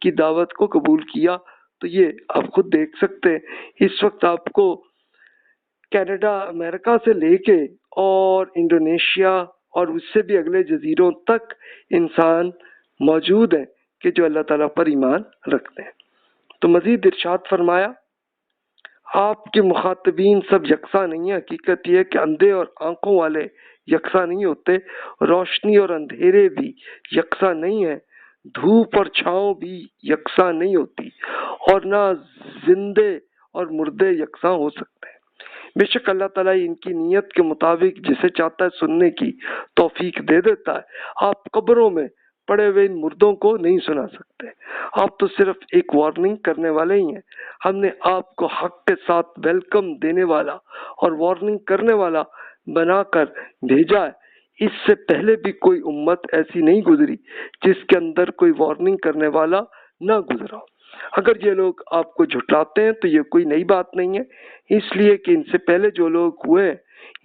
کی دعوت کو قبول کیا۔ تو یہ آپ خود دیکھ سکتے ہیں، اس وقت آپ کو کینیڈا، امریکہ سے لے کے اور انڈونیشیا اور اس سے بھی اگلے جزیروں تک انسان موجود ہیں کہ جو اللہ تعالیٰ پر ایمان رکھتے ہیں۔ تو مزید ارشاد فرمایا، آپ کے مخاطبین سب یکساں نہیں ہیں، حقیقت یہ ہے کہ اندھے اور آنکھوں والے یکساں نہیں ہوتے، روشنی اور اندھیرے بھی یکساں نہیں ہیں، دھوپ اور چھاؤں بھی یکساں نہیں ہوتی، اور نہ زندے اور مردے یکساں ہو سکتے ہیں۔ بے شک اللہ تعالیٰ ان کی نیت کے مطابق جسے چاہتا ہے سننے کی توفیق دے دیتا ہے۔ آپ قبروں میں پڑے ہوئے ان مردوں کو نہیں سنا سکتے، آپ تو صرف ایک وارننگ کرنے والے ہی ہیں۔ ہم نے آپ کو حق کے ساتھ ویلکم دینے والا اور وارننگ کرنے والا بنا کر بھیجا ہے۔ اس سے پہلے بھی کوئی امت ایسی نہیں گزری جس کے اندر کوئی وارننگ کرنے والا نہ گزرا۔ اگر یہ لوگ آپ کو جھٹلاتے ہیں تو یہ کوئی نئی بات نہیں ہے، اس لیے کہ ان سے پہلے جو لوگ ہوئے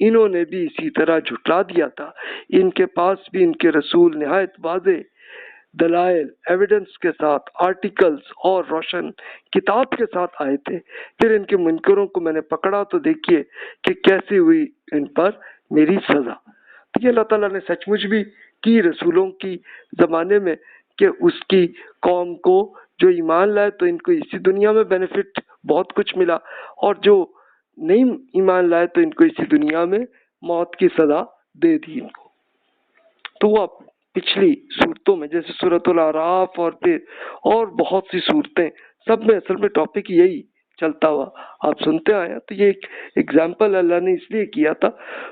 انہوں نے بھی اسی طرح جھٹلا دیا تھا۔ ان کے پاس بھی ان کے رسول نہایت واضح دلائل ایویڈنس کے ساتھ، آرٹیکلز اور روشن کتاب کے ساتھ آئے تھے۔ پھر ان کے منکروں کو میں نے پکڑا تو دیکھیے کہ کیسی ہوئی ان پر میری سزا۔ یہ اللہ تعالیٰ نے سچ مچ بھی کی رسولوں کی زمانے میں کہ اس کی قوم کو جو ایمان لائے تو ان کو اسی دنیا میں بینیفٹ بہت کچھ ملا، اور جو نہیں ایمان لائے تو ان کو اسی دنیا میں موت کی سزا دے دی ان کو۔ تو وہ پچھلی صورتوں میں جیسے سورۃ الاعراف اور پھر اور بہت سی صورتیں، سب میں اصل میں ٹاپک یہی چلتا ہوا آپ سنتے آئے ہیں۔ تو یہ ایک ایگزامپل اللہ نے اس لیے کیا تھا،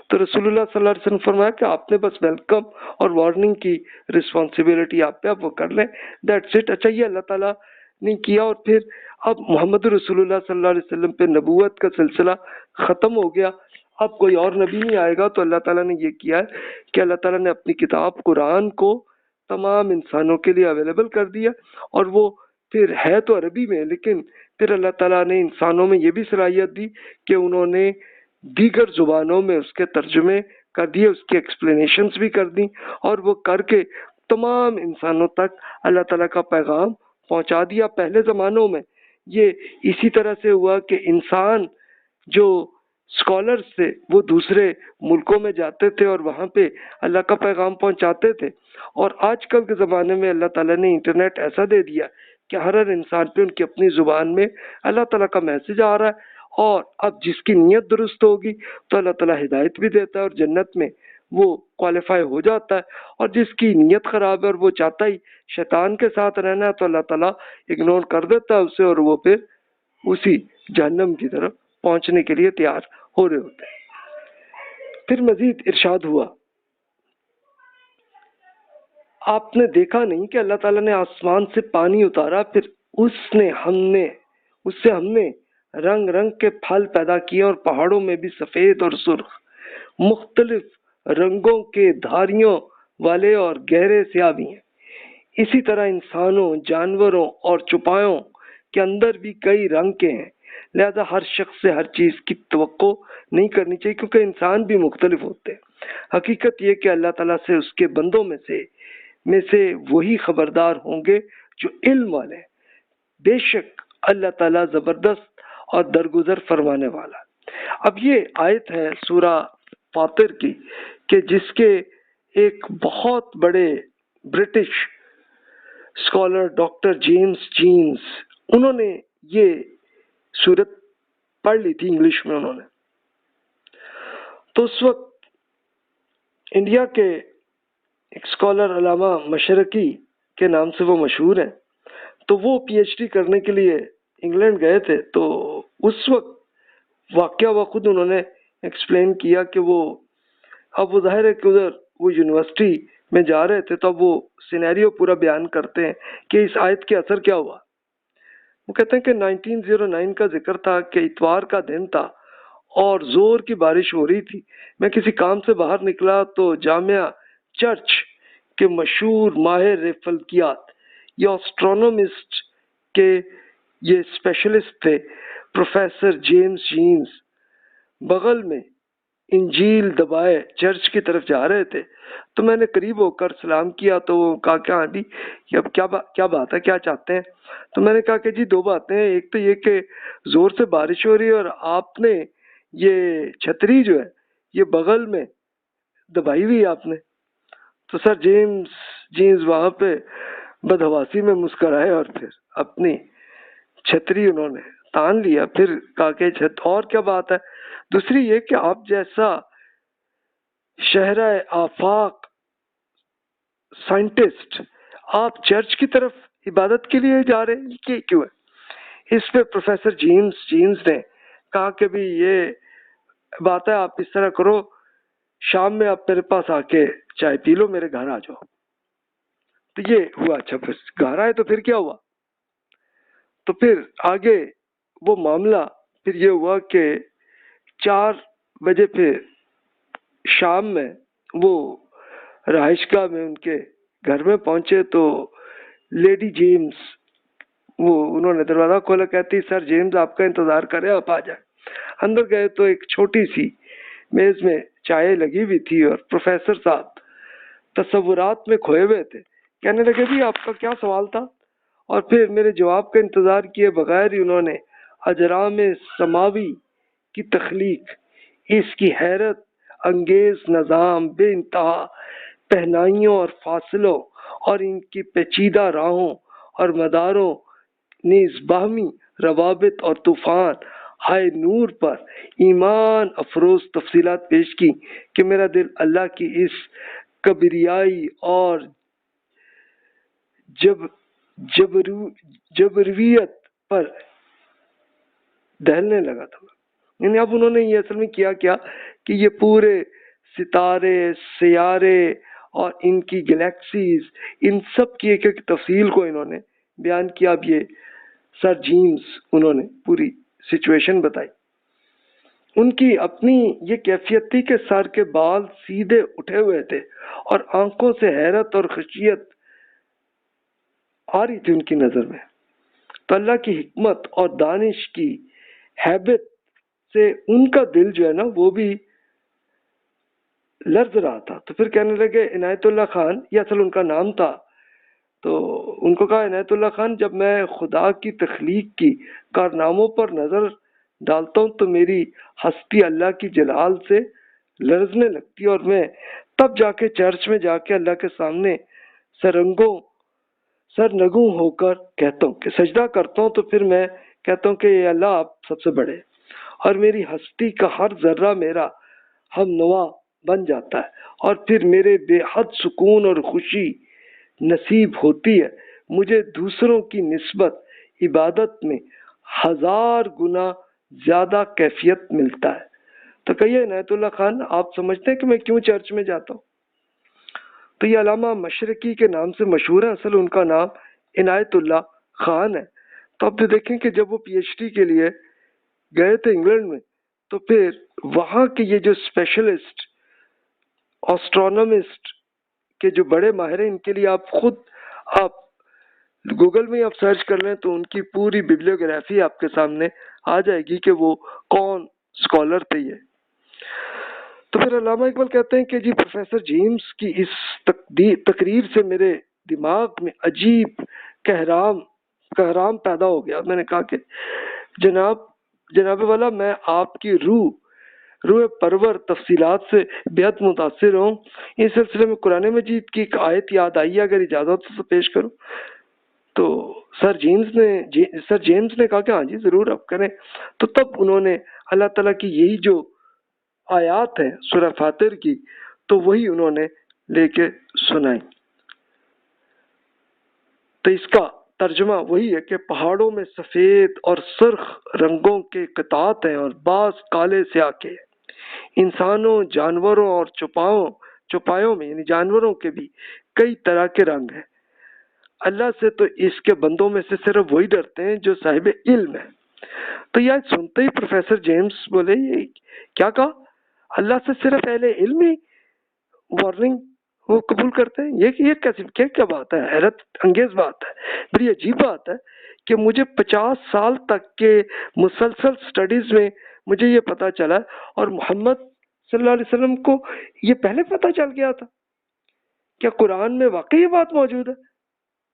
تو رسول اللہ صلی اللہ علیہ وسلم فرمایا کہ آپ نے بس ویلکم اور وارننگ کی رسپانسبلٹی آپ پہ، آپ وہ کر لیں، دیٹس اٹ۔ اچھا، یہ اللہ تعالیٰ نے کیا، اور پھر اب محمد رسول اللہ صلی اللہ علیہ وسلم پہ نبوت کا سلسلہ ختم ہو گیا، اب کوئی اور نبی نہیں آئے گا۔ تو اللہ تعالیٰ نے یہ کیا ہے کہ اللہ تعالیٰ نے اپنی کتاب قرآن کو تمام انسانوں کے لیے اویلیبل کر دیا، اور وہ پھر ہے تو عربی میں، لیکن پھر اللہ تعالیٰ نے انسانوں میں یہ بھی صلاحیت دی کہ انہوں نے دیگر زبانوں میں اس کے ترجمے کر دیے، اس کی ایکسپلینیشنز بھی کر دیں، اور وہ کر کے تمام انسانوں تک اللہ تعالیٰ کا پیغام پہنچا دیا۔ پہلے زمانوں میں یہ اسی طرح سے ہوا کہ انسان جو اسکالرس تھے وہ دوسرے ملکوں میں جاتے تھے اور وہاں پہ اللہ کا پیغام پہنچاتے تھے، اور آج کل کے زمانے میں اللہ تعالیٰ نے انٹرنیٹ ایسا دے دیا کہ ہر انسان پہ ان کی اپنی زبان میں اللہ تعالیٰ کا میسج آ رہا ہے، اور اب جس کی نیت درست ہوگی تو اللہ تعالیٰ ہدایت بھی دیتا ہے اور جنت میں وہ کوالیفائی ہو جاتا ہے، اور جس کی نیت خراب ہے اور وہ چاہتا ہی شیطان کے ساتھ رہنا ہے تو اللہ تعالیٰ اگنور کر دیتا ہے اسے، اور وہ پھر اسی جہنم کی طرف پہنچنے کے لیے تیار ہو رہے ہوتے ہیں۔ پھر مزید ارشاد ہوا، آپ نے دیکھا نہیں کہ اللہ تعالیٰ نے آسمان سے پانی اتارا، پھر اس سے ہم نے رنگ رنگ کے پھل پیدا کیے، اور پہاڑوں میں بھی سفید اور سرخ مختلف رنگوں کے دھاریوں والے اور گہرے سیاہ بھی ہیں۔ اسی طرح انسانوں، جانوروں اور چوپایوں کے اندر بھی کئی رنگ کے ہیں، لہذا ہر شخص سے ہر چیز کی توقع نہیں کرنی چاہیے، کیونکہ انسان بھی مختلف ہوتے ہیں۔ حقیقت یہ کہ اللہ تعالیٰ سے اس کے بندوں میں سے وہی خبردار ہوں گے جو علم والے ہیں۔ بے شک اللہ تعالیٰ زبردست اور درگزر فرمانے والا۔ اب یہ آیت ہے سورہ فاطر کی کہ جس کے ایک بہت بڑے British scholar doctor James Jeans انہوں نے یہ سورت پڑھ لی تھی انگلش میں انہوں نے، تو اس وقت انڈیا کے ایک اسکالر علامہ مشرقی کے نام سے وہ مشہور ہیں، تو وہ پی ایچ ڈی کرنے کے لیے انگلینڈ گئے تھے۔ تو اس وقت واقعہ وہ خود انہوں نے ایکسپلین کیا کہ اب وہ ظاہر ہے کہ ادھر وہ یونیورسٹی میں جا رہے تھے، تو اب وہ سینیریو پورا بیان کرتے ہیں کہ اس آیت کے اثر کیا ہوا۔ وہ کہتے ہیں کہ 1909 کا ذکر تھا کہ اتوار کا دن تھا اور زور کی بارش ہو رہی تھی۔ میں کسی کام سے باہر نکلا تو جامعہ چرچ کے مشہور ماہر فلکیات یا اسٹرونومسٹ کے یہ اسپیشلسٹ تھے پروفیسر جیمز جینز بغل میں انجیل دبائے چرچ کی طرف جا رہے تھے، تو میں نے قریب ہو کر سلام کیا، تو وہ کہا کہ ہاں جی اب کیا بات ہے، کیا چاہتے ہیں؟ تو میں نے کہا کہ جی دو باتیں ہیں، ایک تو یہ کہ زور سے بارش ہو رہی ہے اور آپ نے یہ چھتری جو ہے یہ بغل میں دبائی ہوئی آپ نے۔ تو سر جینز وہاں پہ بدحواسی میں مسکرائے اور پھر اپنی چھتری انہوں نے تان لیا، پھر کہا کہ اور کیا بات ہے؟ دوسری یہ کہ آپ جیسا شہرہ آفاق سائنٹسٹ آپ چرچ کی طرف عبادت کے لیے جا رہے ہیں، کیوں ہے؟ اس پہ پروفیسر جینز نے کہا کہ بھی یہ بات ہے آپ اس طرح کرو، شام میں آپ میرے پاس آ کے چائے پی لو، میرے گھر آ جاؤ۔ تو یہ ہوا۔ اچھا پھر گھر آئے تو پھر کیا ہوا؟ تو پھر آگے وہ معاملہ پھر یہ ہوا کہ 4 بجے پھر شام میں وہ رہائش گاہ میں ان کے گھر میں پہنچے تو لیڈی جیمز وہ انہوں نے دروازہ کھولا، کہتی سر جیمز آپ کا انتظار کرے، آپ آ جائیں۔ اندر گئے تو ایک چھوٹی سی میز میں چائے لگی ہوئی تھی اور پروفیسر صاحب تصورات میں کھوئے ہوئے تھے۔ کہنے لگے جی آپ کا کیا سوال تھا؟ اور پھر میرے جواب کا انتظار کیے بغیر ہی انہوں نے اجرام سماوی کی تخلیق، اس کی حیرت انگیز نظام، بے انتہا پہنائیوں اور فاصلوں اور ان کی پیچیدہ راہوں اور مداروں، نیز باہمی روابط اور طوفان ہائے نور پر ایمان افروز تفصیلات پیش کی کہ میرا دل اللہ کی اس کبریائی اور جبرویت پر دہلنے لگا تھا۔ یعنی اب انہوں نے یہ اصل میں کیا کہ یہ پورے ستارے، سیارے اور ان کی گلیکسیز، ان سب کی ایک ایک تفصیل کو انہوں نے بیان کیا۔ اب یہ سر جیمز انہوں نے پوری سچویشن بتائی۔ ان کی اپنی یہ کیفیت تھی کہ سر کے بال سیدھے اٹھے ہوئے تھے اور آنکھوں سے حیرت اور خشیت آ رہی تھی ان کی نظر میں۔ تو اللہ کی حکمت اور دانش کی ہیبت سے ان کا دل جو ہے نا وہ بھی لرز رہا تھا۔ تو پھر کہنے لگے عنایت اللہ خان، یہ اصل ان کا نام تھا، تو ان کو کہا عنایت اللہ خان جب میں خدا کی تخلیق کی کارناموں پر نظر ڈالتا ہوں تو میری ہستی اللہ کی جلال سے لرزنے لگتی ہے، اور میں تب جا کے چرچ میں جا کے اللہ کے سامنے سرنگوں ہو کر کہتا ہوں کہ سجدہ کرتا ہوں، تو پھر میں کہتا ہوں کہ اے اللہ آپ سب سے بڑے، اور میری ہستی کا ہر ذرہ میرا ہم نوا بن جاتا ہے، اور پھر میرے بے حد سکون اور خوشی نصیب ہوتی ہے۔ مجھے دوسروں کی نسبت عبادت میں 1000 گنا زیادہ کیفیت ملتا ہے۔ تو کہیے عنایت اللہ خان آپ سمجھتے ہیں کہ میں کیوں چرچ میں جاتا ہوں؟ تو یہ علامہ مشرقی کے نام سے مشہور ہے، اصل ان کا نام عنایت اللہ خان ہے۔ تو اب تو دیکھیں کہ جب وہ پی ایچ ڈی کے لیے گئے تھے انگلینڈ میں، تو پھر وہاں کے یہ جو اسپیشلسٹ آسٹرونومسٹ کے جو بڑے ماہر ہیں، ان کے لیے آپ گوگل میں آپ سرچ کر لیں تو ان کی پوری بیبلیوگرافی آپ کے سامنے آ جائے گی کہ وہ کون اسکالر تھے یہ۔ تو پھر علامہ اقبال کہتے ہیں کہ جی پروفیسر جیمز کی اس تقریر سے میرے دماغ میں عجیب کہرام پیدا ہو گیا۔ میں نے کہا کہ جناب والا میں آپ کی روح پرور تفصیلات سے بہت متاثر ہوں۔ اس سلسلے میں قرآن مجید کی ایک آیت یاد آئی، اگر اجازت سے پیش کروں۔ تو سر جیمز نے کہا کہ ہاں جی ضرور آپ کریں۔ تو تب انہوں نے اللہ تعالیٰ کی یہی جو آیات ہیں سورہ فاتر کی، تو وہی انہوں نے لے کے سنائی۔ تو اس کا ترجمہ وہی ہے کہ پہاڑوں میں سفید اور سرخ رنگوں کے قطعات ہیں اور بعض کالے سیاہ کے۔ انسانوں، جانوروں اور چوپایوں میں یعنی جانوروں کے بھی کئی طرح کے رنگ ہیں۔ اللہ سے تو اس کے بندوں میں سے صرف وہی ڈرتے ہیں جو صاحب علم ہے۔ تو یہ سنتے ہی پروفیسر جیمز بولے یہ کیا کہا؟ اللہ سے صرف اہل علم ہی وارننگ وہ قبول کرتے ہیں؟ یہ کیا بات ہے؟ حیرت انگیز بات ہے، بڑی عجیب بات ہے کہ مجھے 50 سال تک کے مسلسل سٹڈیز میں مجھے یہ پتا چلا، اور محمد صلی اللہ علیہ وسلم کو یہ پہلے پتا چل گیا تھا۔ کیا قرآن میں واقعی یہ بات موجود ہے؟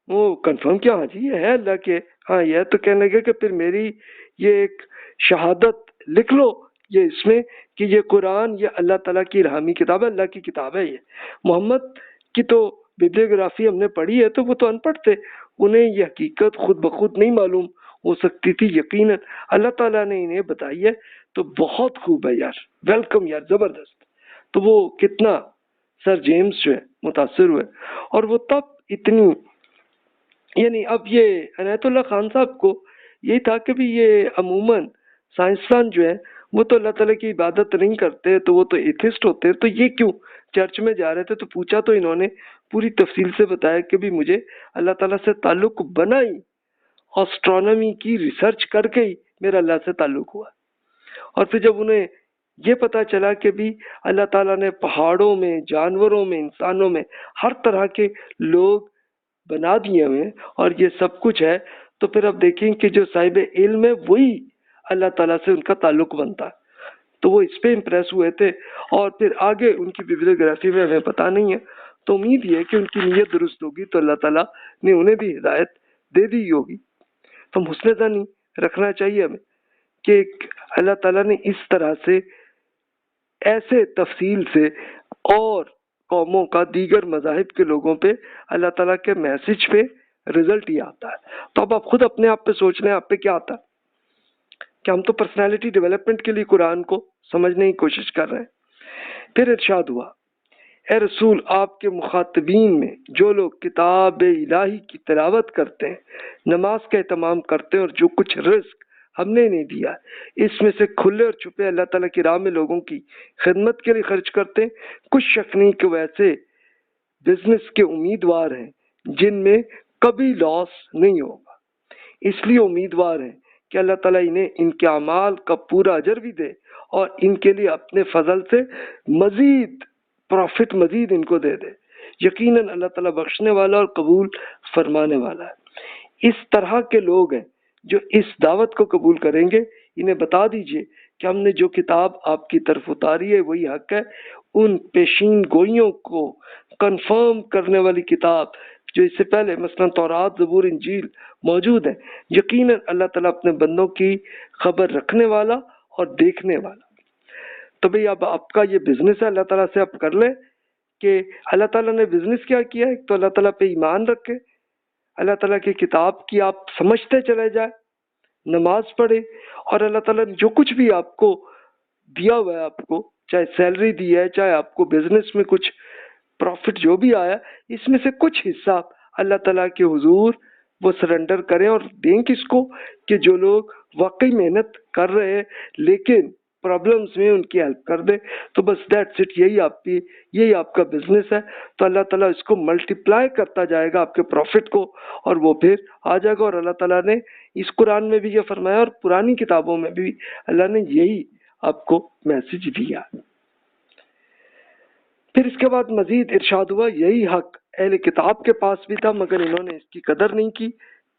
وہ کنفرم کیا؟ ہاں جی یہ ہے اللہ کے ہاں یہ تو کہنے لگے کہ پھر میری یہ ایک شہادت لکھ لو یہ اس میں کہ یہ قرآن یہ اللہ تعالیٰ کی الہامی کتاب ہے، اللہ کی کتاب ہے۔ یہ محمد کی تو بیبلیوگرافی ہم نے پڑھی ہے، تو وہ تو ان پڑھ تھے، انہیں یہ حقیقت خود بخود نہیں معلوم ہو سکتی تھی، یقیناً اللہ تعالیٰ نے انہیں بتائی ہے۔ تو بہت خوب ہے یار، ویلکم یار، زبردست۔ تو وہ کتنا سر جیمز جو ہے متاثر ہوئے، اور وہ تب اتنی یعنی اب یہ عنایت اللہ خان صاحب کو یہی تھا کہ بھی یہ عموماً سائنسدان جو ہیں وہ تو اللہ تعالیٰ کی عبادت نہیں کرتے، تو وہ تو ایتھسٹ ہوتے ہیں، تو یہ کیوں چرچ میں جا رہے تھے؟ تو پوچھا تو انہوں نے پوری تفصیل سے بتایا کہ بھی مجھے اللہ تعالیٰ سے تعلق بنا ہی اسٹرانومی کی ریسرچ کر کے ہی میرا اللہ سے تعلق ہوا۔ اور پھر جب انہیں یہ پتا چلا کہ بھی اللہ تعالیٰ نے پہاڑوں میں، جانوروں میں، انسانوں میں ہر طرح کے لوگ بنا دیے ہوئے اور یہ سب کچھ ہے، تو پھر اب دیکھیں کہ جو صاحب علم ہے وہی اللہ تعالیٰ سے ان کا تعلق بنتا ہے۔ تو وہ اس پہ امپریس ہوئے تھے، اور پھر آگے ان کی بیبلیوگرافی میں ہمیں پتہ نہیں ہے، تو امید یہ ہے کہ ان کی نیت درست ہوگی تو اللہ تعالیٰ نے انہیں بھی ہدایت دے دی ہوگی۔ تو حسن ظن رکھنا چاہیے ہمیں کہ اللہ تعالیٰ نے اس طرح سے ایسے تفصیل سے اور قوموں کا دیگر مذاہب کے لوگوں پہ اللہ تعالیٰ کے میسج پہ رزلٹ ہی آتا ہے۔ تو اب آپ خود اپنے آپ پہ سوچ لیں آپ پہ کیا آتا ہے کہ ہم تو پرسنالٹی ڈیولپمنٹ کے لیے قرآن کو سمجھنے کی کوشش کر رہے ہیں۔ پھر ارشاد ہوا، اے رسول، آپ کے مخاطبین میں جو لوگ کتاب الہی کی تلاوت کرتے ہیں، نماز کا اہتمام کرتے ہیں اور جو کچھ رزق ہم نے نہیں دیا اس میں سے کھلے اور چھپے اللہ تعالیٰ کی راہ میں لوگوں کی خدمت کے لیے خرچ کرتے ہیں، کچھ شک نہیں کہ وہ ایسے بزنس کے امیدوار ہیں جن میں کبھی لاس نہیں ہوگا۔ اس لیے امیدوار ہیں کہ اللہ تعالیٰ انہیں ان کے اعمال کا پورا اجر بھی دے اور ان کے لیے اپنے فضل سے مزید پروفٹ مزید ان کو دے دے۔ یقیناً اللہ تعالیٰ بخشنے والا اور قبول فرمانے والا ہے۔ اس طرح کے لوگ ہیں جو اس دعوت کو قبول کریں گے، انہیں بتا دیجئے کہ ہم نے جو کتاب آپ کی طرف اتاری ہے وہی حق ہے۔ ان پیشین گوئیوں کو کنفرم کرنے والی کتاب جو اس سے پہلے مثلا تورات، زبور، انجیل موجود ہے، یقیناً اللہ تعالیٰ اپنے بندوں کی خبر رکھنے والا اور دیکھنے والا۔ تو بھئی اب آپ کا یہ بزنس ہے، اللہ تعالیٰ سے آپ کر لیں کہ اللہ تعالیٰ نے بزنس کیا کیا ہے، تو اللہ تعالیٰ پہ ایمان رکھے، اللہ تعالیٰ کی کتاب کی آپ سمجھتے چلے جائیں، نماز پڑھے، اور اللہ تعالیٰ نے جو کچھ بھی آپ کو دیا ہوا ہے، آپ کو چاہے سیلری دی ہے، چاہے آپ کو بزنس میں کچھ پروفٹ جو بھی آیا، اس میں سے کچھ حصہ اللہ تعالیٰ کے حضور وہ سرنڈر کریں اور دیں کس کو، کہ جو لوگ واقعی محنت کر رہے ہیں لیکن پرابلمز میں ان کی ہیلپ کر دے۔ تو بس دیٹس اٹ، یہی آپ کا بزنس ہے۔ تو اللہ تعالیٰ اس کو ملٹیپلائی کرتا جائے گا آپ کے پروفٹ کو، اور وہ پھر آ جائے گا۔ اور اللہ تعالیٰ نے اس قرآن میں بھی یہ فرمایا اور پرانی کتابوں میں بھی اللہ نے یہی آپ کو میسج دیا۔ پھر اس کے بعد مزید ارشاد ہوا، یہی حق اہل کتاب کے پاس بھی تھا مگر انہوں نے اس کی قدر نہیں کی۔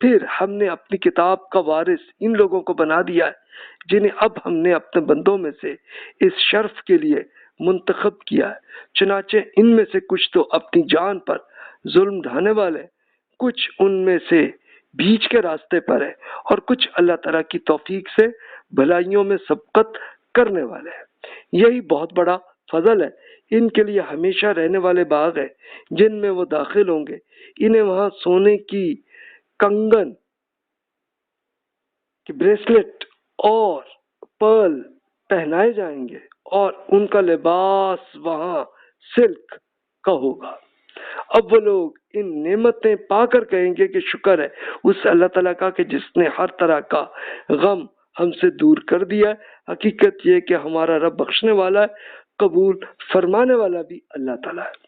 پھر ہم نے اپنی کتاب کا وارث ان لوگوں کو بنا دیا ہے جنہیں اب ہم نے اپنے بندوں میں سے اس شرف کے لیے منتخب کیا ہے، چنانچہ ان میں سے کچھ تو اپنی جان پر ظلم ڈھانے والے، کچھ ان میں سے بیچ کے راستے پر ہے، اور کچھ اللہ تعالیٰ کی توفیق سے بھلائیوں میں سبقت کرنے والے ہیں۔ یہی بہت بڑا فضل ہے۔ ان کے لیے ہمیشہ رہنے والے باغ ہیں جن میں وہ داخل ہوں گے، انہیں وہاں سونے کی کنگن کی بریسلٹ اور پرل پہنائے جائیں گے، اور ان کا لباس وہاں سلک کا ہوگا۔ اب وہ لوگ ان نعمتیں پا کر کہیں گے کہ شکر ہے اس اللہ تعالیٰ کا کہ جس نے ہر طرح کا غم ہم سے دور کر دیا ہے۔ حقیقت یہ کہ ہمارا رب بخشنے والا ہے، قبول فرمانے والا بھی اللہ تعالیٰ ہے،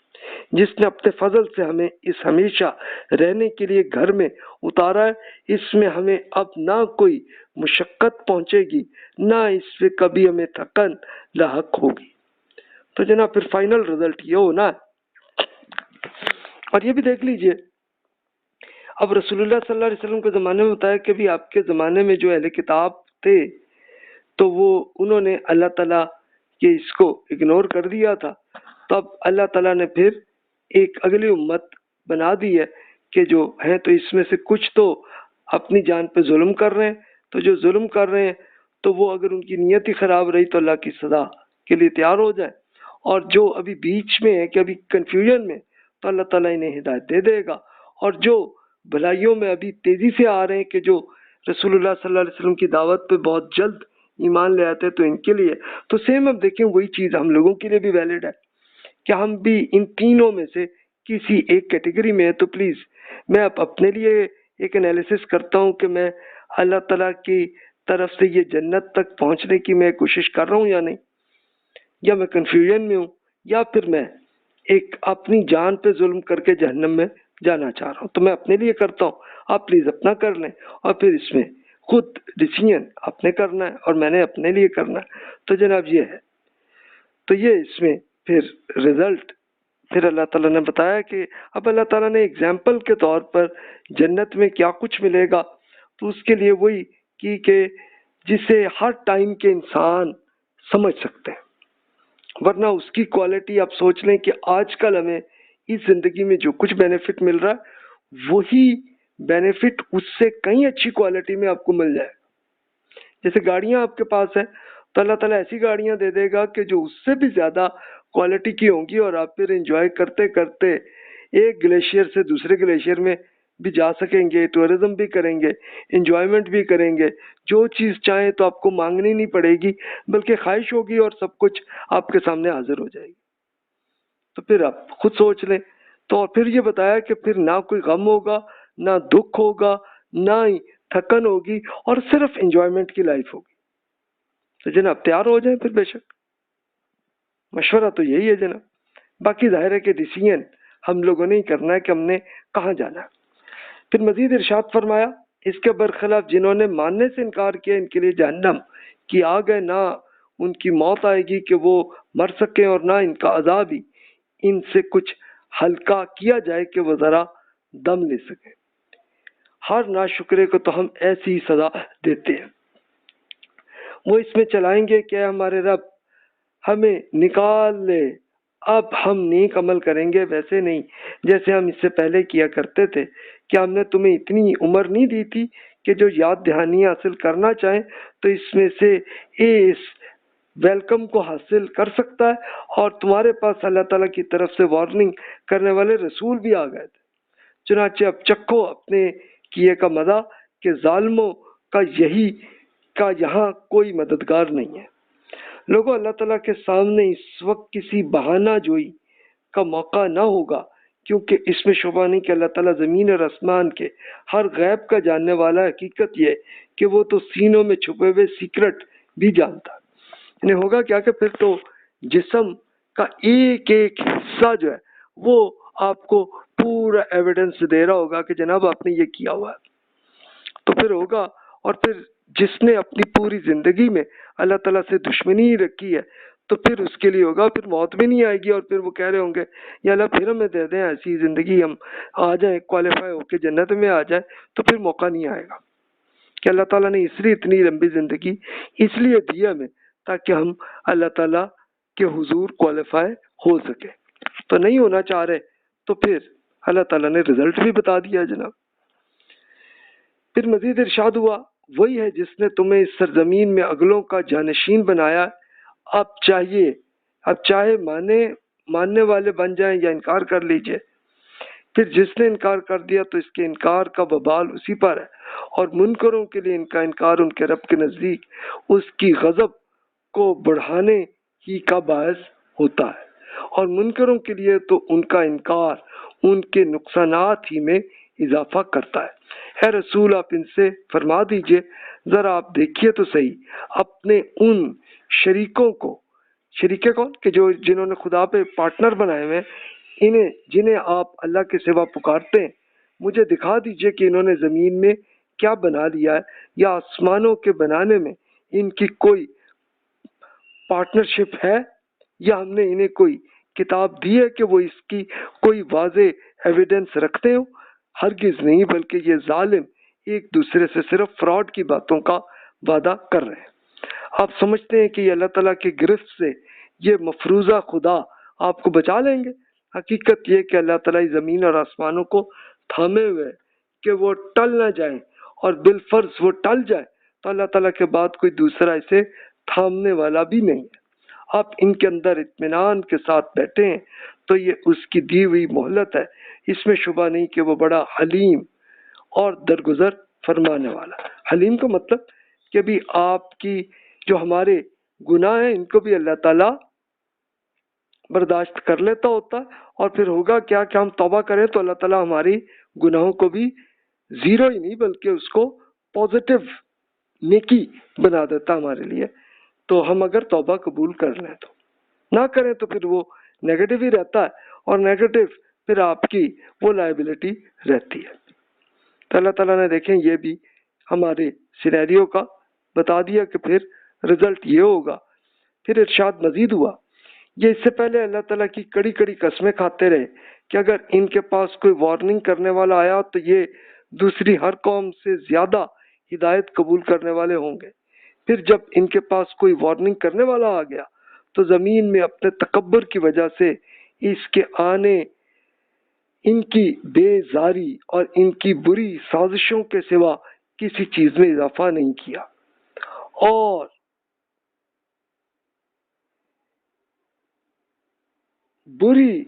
جس نے اپنے فضل سے ہمیں اس ہمیشہ رہنے کے لیے گھر میں اتارا ہے۔ اس میں ہمیں اب نہ کوئی مشقت پہنچے گی، نہ اس سے کبھی ہمیں تھکن لاحق ہوگی۔ تو جناب پھر فائنل رزلٹ یہ ہونا ہے۔ اور یہ بھی دیکھ لیجئے، اب رسول اللہ صلی اللہ علیہ وسلم کے زمانے میں بتایا کہ بھی آپ کے زمانے میں جو اہل کتاب تھے تو وہ انہوں نے اللہ تعالیٰ کے اس کو اگنور کر دیا تھا۔ تو اب اللہ تعالیٰ نے پھر ایک اگلی امت بنا دی ہے کہ جو ہیں تو اس میں سے کچھ تو اپنی جان پہ ظلم کر رہے ہیں، تو جو ظلم کر رہے ہیں تو وہ اگر ان کی نیت ہی خراب رہی تو اللہ کی سزا کے لیے تیار ہو جائے، اور جو ابھی بیچ میں ہے کہ ابھی کنفیوژن میں، تو اللہ تعالیٰ انہیں ہدایت دے دے گا۔ اور جو بھلائیوں میں ابھی تیزی سے آ رہے ہیں کہ جو رسول اللہ صلی اللہ علیہ وسلم کی دعوت پہ بہت جلد ایمان لے آتے تو ان کے لیے تو سیم اب دیکھیں وہی چیز ہم لوگوں کے لیے بھی ویلڈ ہے کہ ہم بھی ان تینوں میں سے کسی ایک کیٹیگری میں ہے۔ تو پلیز میں اب اپنے لیے ایک انالیسس کرتا ہوں کہ میں اللہ تعالیٰ کی طرف سے یہ جنت تک پہنچنے کی میں کوشش کر رہا ہوں یا نہیں، یا میں کنفیوژن میں ہوں، یا پھر میں ایک اپنی جان پہ ظلم کر کے جہنم میں جانا چاہ رہا ہوں. تو میں اپنے لیے کرتا ہوں، آپ پلیز اپنا کر لیں، اور پھر اس میں خود ڈیسیژن آپ نے کرنا ہے اور میں نے اپنے لیے کرنا ہے. تو جناب یہ ہے، تو یہ اس میں پھر رزلٹ پھر اللہ تعالیٰ نے بتایا کہ اب اللہ تعالیٰ نے اگزامپل کے طور پر جنت میں کیا کچھ ملے گا، تو اس کے لیے وہی کی کہ جسے ہر ٹائم کے انسان سمجھ سکتے ہیں. ورنہ اس کی کوالٹی آپ سوچ لیں کہ آج کل ہمیں اس زندگی میں جو کچھ بینیفٹ مل رہا ہے وہی بینیفٹ اس سے کہیں اچھی کوالٹی میں آپ کو مل جائے. جیسے گاڑیاں آپ کے پاس ہیں تو اللہ تعالیٰ ایسی گاڑیاں دے دے گا کہ جو اس سے بھی زیادہ کوالٹی کی ہوں گی، اور آپ پھر انجوائے کرتے کرتے ایک گلیشیئر سے دوسرے گلیشیئر میں بھی جا سکیں گے، ٹورزم بھی کریں گے، انجوائمنٹ بھی کریں گے. جو چیز چاہیں تو آپ کو مانگنی نہیں پڑے گی، بلکہ خواہش ہوگی اور سب کچھ آپ کے سامنے حاضر ہو جائے گی. تو پھر آپ خود سوچ لیں. تو پھر یہ بتایا کہ پھر نہ کوئی غم ہوگا، نہ دکھ ہوگا، نہ ہی تھکن ہوگی، اور صرف انجوائمنٹ کی لائف ہوگی. تو جناب تیار ہو جائیں پھر. بے شک مشورہ تو یہی ہے جناب. باقی ظاہر ہے کہ ڈیسیژن ہم لوگوں نے ہی کرنا ہے کہ ہم نے کہاں جانا ہے. پھر مزید ارشاد فرمایا اس کے برخلاف جنہوں نے ماننے سے انکار کیا ان کے لیے جہنم کی آگ ہے، نہ ان کی موت آئے گی کہ وہ مر سکیں، اور نہ ان کا عذاب ہی ان سے کچھ ہلکا کیا جائے کہ وہ ذرا دم لے سکے. ہر ناشکرے کو تو ہم ایسی ہی سزا دیتے ہیں. وہ اس میں چلائیں گے کہ ہمارے رب ہمیں نکال لے، اب ہم نیک عمل کریں گے ویسے نہیں جیسے ہم اس سے پہلے کیا کرتے تھے. کیا ہم نے تمہیں اتنی عمر نہیں دی تھی کہ جو یاد دہانی حاصل کرنا چاہیں تو اس میں سے اس ویلکم کو حاصل کر سکتا ہے؟ اور تمہارے پاس اللہ تعالیٰ کی طرف سے وارننگ کرنے والے رسول بھی آ گئے تھے. چنانچہ اب چکھو اپنے کیے کا مزہ کہ ظالموں کا یہاں کوئی مددگار نہیں ہے. لوگوں اللہ تعالیٰ کے سامنے اس وقت کسی بہانہ جوئی کا موقع نہ ہوگا، کیونکہ اس میں شبہ نہیں کہ اللہ تعالیٰ زمین اور آسمان کے ہر غیب کا جاننے والا ہے. حقیقت یہ کہ وہ تو سینوں میں چھپے ہوئے سیکرٹ بھی جانتا ہے. انہیں ہوگا کیا کہ پھر تو جسم کا ایک ایک حصہ جو ہے وہ آپ کو پورا ایویڈنس دے رہا ہوگا کہ جناب آپ نے یہ کیا ہوا ہے. تو پھر ہوگا. اور پھر جس نے اپنی پوری زندگی میں اللہ تعالیٰ سے دشمنی رکھی ہے تو پھر اس کے لیے ہوگا پھر موت بھی نہیں آئے گی، اور پھر وہ کہہ رہے ہوں گے یا اللہ پھر ہمیں دے دیں ایسی زندگی ہم آ جائیں، کوالیفائی ہو کے جنت میں آ جائیں. تو پھر موقع نہیں آئے گا کہ اللہ تعالیٰ نے اس لیے اتنی لمبی زندگی اس لیے دی ہمیں تاکہ ہم اللہ تعالیٰ کے حضور کوالیفائی ہو سکے. تو نہیں ہونا چاہ رہے تو پھر اللہ تعالیٰ نے رزلٹ بھی بتا دیا جناب. پھر مزید ارشاد ہوا وہی ہے جس نے تمہیں اس سرزمین میں اگلوں کا جانشین بنایا. اب چاہے ماننے والے بن جائیں یا انکار کر لیجئے. پھر جس نے انکار کر دیا تو اس کے انکار کا وبال اسی پر ہے، اور منکروں کے لیے ان کا انکار ان کے رب کے نزدیک اس کی غضب کو بڑھانے ہی کا باعث ہوتا ہے، اور منکروں کے لیے تو ان کا انکار ان کے نقصانات ہی میں اضافہ کرتا ہے. اے رسول آپ ان سے فرما دیجئے ذرا آپ دیکھیے تو صحیح اپنے ان شریکوں کو، شریکے کون کہ جنہوں نے خدا پہ پارٹنر بنائے ہوئے جنہیں آپ اللہ کے سوا پکارتے ہیں، مجھے دکھا دیجئے کہ انہوں نے زمین میں کیا بنا لیا ہے، یا آسمانوں کے بنانے میں ان کی کوئی پارٹنرشپ ہے، یا ہم نے انہیں کوئی کتاب دی ہے کہ وہ اس کی کوئی واضح ایویڈنس رکھتے ہوں. ہرگز نہیں، بلکہ یہ ظالم ایک دوسرے سے صرف فراڈ کی باتوں کا وعدہ کر رہے ہیں. آپ سمجھتے ہیں کہ یہ اللہ تعالیٰ کی گرفت سے یہ مفروضہ خدا آپ کو بچا لیں گے؟ حقیقت یہ کہ اللہ تعالیٰ زمین اور آسمانوں کو تھامے ہوئے کہ وہ ٹل نہ جائیں، اور بالفرض وہ ٹل جائیں تو اللہ تعالیٰ کے بعد کوئی دوسرا اسے تھامنے والا بھی نہیں ہے. آپ ان کے اندر اطمینان کے ساتھ بیٹھے ہیں تو یہ اس کی دی ہوئی مہلت ہے. اس میں شبہ نہیں کہ وہ بڑا حلیم اور درگزر فرمانے والا. حلیم کا مطلب کہ بھی آپ کی جو ہمارے گناہ ہیں ان کو بھی اللہ تعالیٰ برداشت کر لیتا ہوتا ہے، اور پھر ہوگا کیا کہ ہم توبہ کریں تو اللہ تعالیٰ ہماری گناہوں کو بھی زیرو ہی نہیں بلکہ اس کو پازیٹیو نیکی بنا دیتا ہمارے لیے. تو ہم اگر توبہ قبول کر لیں تو، نہ کریں تو پھر وہ نیگیٹو ہی رہتا ہے، اور نیگیٹو پھر آپ کی وہ لائبلٹی رہتی ہے. تو اللہ تعالیٰ نے دیکھیں یہ بھی ہمارے سینیریو کا بتا دیا کہ پھر رزلٹ یہ ہوگا. پھر ارشاد مزید ہوا، یہ اس سے پہلے اللہ تعالیٰ کی کڑی کڑی قسمیں کھاتے رہے کہ اگر ان کے پاس کوئی وارننگ کرنے والا آیا تو یہ دوسری ہر قوم سے زیادہ ہدایت قبول کرنے والے ہوں گے. پھر جب ان کے پاس کوئی وارننگ کرنے والا آ گیا تو زمین میں اپنے تکبر کی وجہ سے اس کے آنے ان کی بے زاری اور ان کی بری سازشوں کے سوا کسی چیز میں اضافہ نہیں کیا. اور بری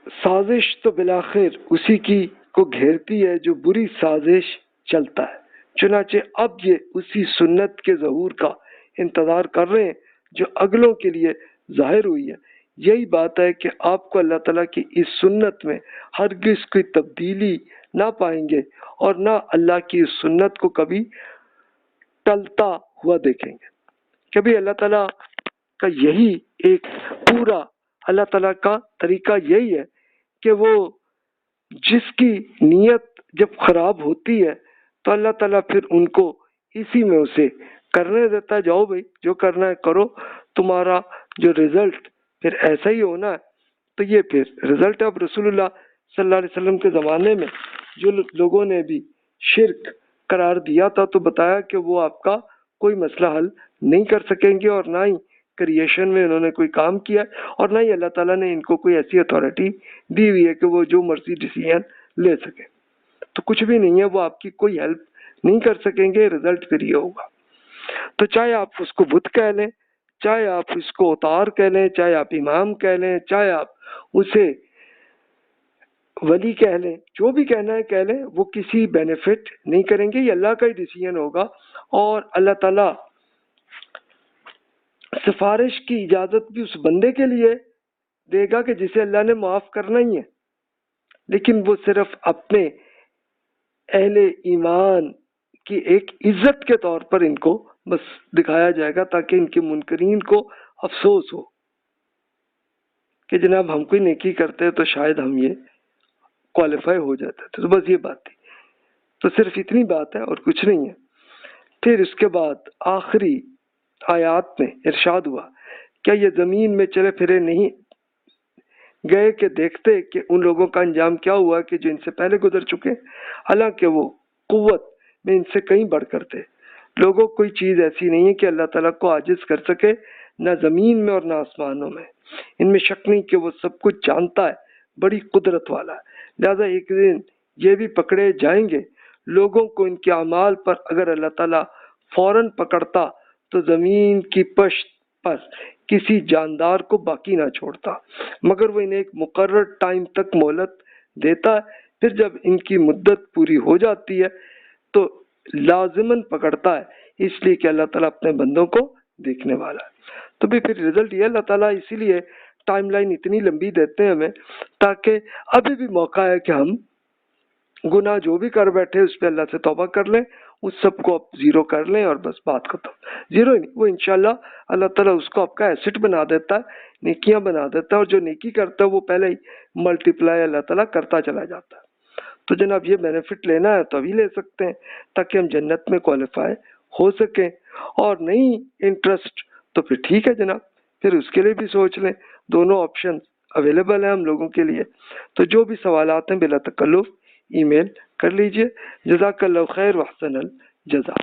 سازش تو بالآخر اسی کی کو گھیرتی ہے جو بری سازش چلتا ہے. چنانچہ اب یہ اسی سنت کے ظہور کا انتظار کر رہے ہیں جو اگلوں کے لیے ظاہر ہوئی ہے. یہی بات ہے کہ آپ کو اللہ تعالیٰ کی اس سنت میں ہرگز کوئی تبدیلی نہ پائیں گے اور نہ اللہ کی اس سنت کو کبھی ٹلتا ہوا دیکھیں گے. کبھی اللہ تعالیٰ کا یہی ایک پورا اللہ تعالیٰ کا طریقہ یہی ہے کہ وہ جس کی نیت جب خراب ہوتی ہے تو اللہ تعالیٰ پھر ان کو اسی میں اسے کرنے دیتا ہے. جاؤ بھائی جو کرنا ہے کرو، تمہارا جو رزلٹ پھر ایسا ہی ہونا ہے. تو یہ پھر رزلٹ اب رسول اللہ صلی اللہ علیہ وسلم کے زمانے میں جو لوگوں نے بھی شرک قرار دیا تھا تو بتایا کہ وہ آپ کا کوئی مسئلہ حل نہیں کر سکیں گے، اور نہ ہی کریشن میں انہوں نے کوئی کام کیا، اور نہ ہی اللہ تعالیٰ نے ان کو کوئی ایسی اتھارٹی دی ہوئی ہے کہ وہ جو مرضی ڈیسیژن لے سکیں. تو کچھ بھی نہیں ہے، وہ آپ کی کوئی ہیلپ نہیں کر سکیں گے. رزلٹ پھر یہ ہوگا. تو چاہے آپ اس کو بت کہہ لیں، چاہے آپ اس کو اوتار کہہ لیں، چاہے آپ امام کہہ لیں، چاہے آپ اسے ولی کہہ لیں، جو بھی کہنا ہے کہہ لیں، وہ کسی بینیفٹ نہیں کریں گے. یہ اللہ کا ہی ڈیسیژن ہوگا، اور اللہ تعالیٰ سفارش کی اجازت بھی اس بندے کے لیے دے گا کہ جسے اللہ نے معاف کرنا ہی ہے، لیکن وہ صرف اپنے اہل ایمان کی ایک عزت کے طور پر ان کو بس دکھایا جائے گا تاکہ ان کے منکرین کو افسوس ہو کہ جناب ہم کوئی نیکی کرتے تو شاید ہم یہ کوالیفائی ہو جاتے. تو بس یہ بات تھی. تو صرف اتنی بات ہے اور کچھ نہیں ہے. پھر اس کے بعد آخری آیات میں ارشاد ہوا، کیا یہ زمین میں چلے پھرے نہیں گئے کہ دیکھتے کہ ان لوگوں کا انجام کیا ہوا کہ جو ان سے پہلے گزر چکے، حالانکہ وہ قوت میں ان سے کہیں بڑھ کر تھے. لوگوں کوئی چیز ایسی نہیں ہے کہ اللہ تعالیٰ کو عاجز کر سکے، نہ زمین میں اور نہ آسمانوں میں. ان میں شک نہیں کہ وہ سب کچھ جانتا ہے، بڑی قدرت والا ہے. لہذا ایک دن یہ بھی پکڑے جائیں گے. لوگوں کو ان کے اعمال پر اگر اللہ تعالیٰ فوراً پکڑتا تو زمین کی پشت پر کسی جاندار کو باقی نہ چھوڑتا، مگر وہ انہیں ایک مقرر ٹائم تک مہلت دیتا ہے. پھر جب ان کی مدت پوری ہو جاتی ہے تو لازماً پکڑتا ہے، اس لیے کہ اللہ تعالیٰ اپنے بندوں کو دیکھنے والا ہے. تو بھی پھر رزلٹ یہ اللہ تعالیٰ اسی لیے ٹائم لائن اتنی لمبی دیتے ہیں ہمیں تاکہ ابھی بھی موقع ہے کہ ہم گناہ جو بھی کر بیٹھے اس پہ اللہ سے توبہ کر لیں، اس سب کو آپ زیرو کر لیں اور بس بات ختم. زیرو ہی نہیں، وہ انشاءاللہ اللہ تعالیٰ اس کو آپ کا ایسٹ بنا دیتا ہے، نیکیاں بنا دیتا ہے، اور جو نیکی کرتا ہے وہ پہلے ہی ملٹیپلائی اللہ تعالیٰ کرتا چلا جاتا ہے. تو جناب یہ بینیفٹ لینا ہے تو ابھی لے سکتے ہیں تاکہ ہم جنت میں کوالیفائی ہو سکیں، اور نہیں انٹرسٹ تو پھر ٹھیک ہے جناب، پھر اس کے لیے بھی سوچ لیں. دونوں آپشن اویلیبل ہیں ہم لوگوں کے لیے. تو جو بھی سوالات ہیں بلا تکلف ای میل کر لیجئے. جزاک اللہ خیر واحسن الجزا.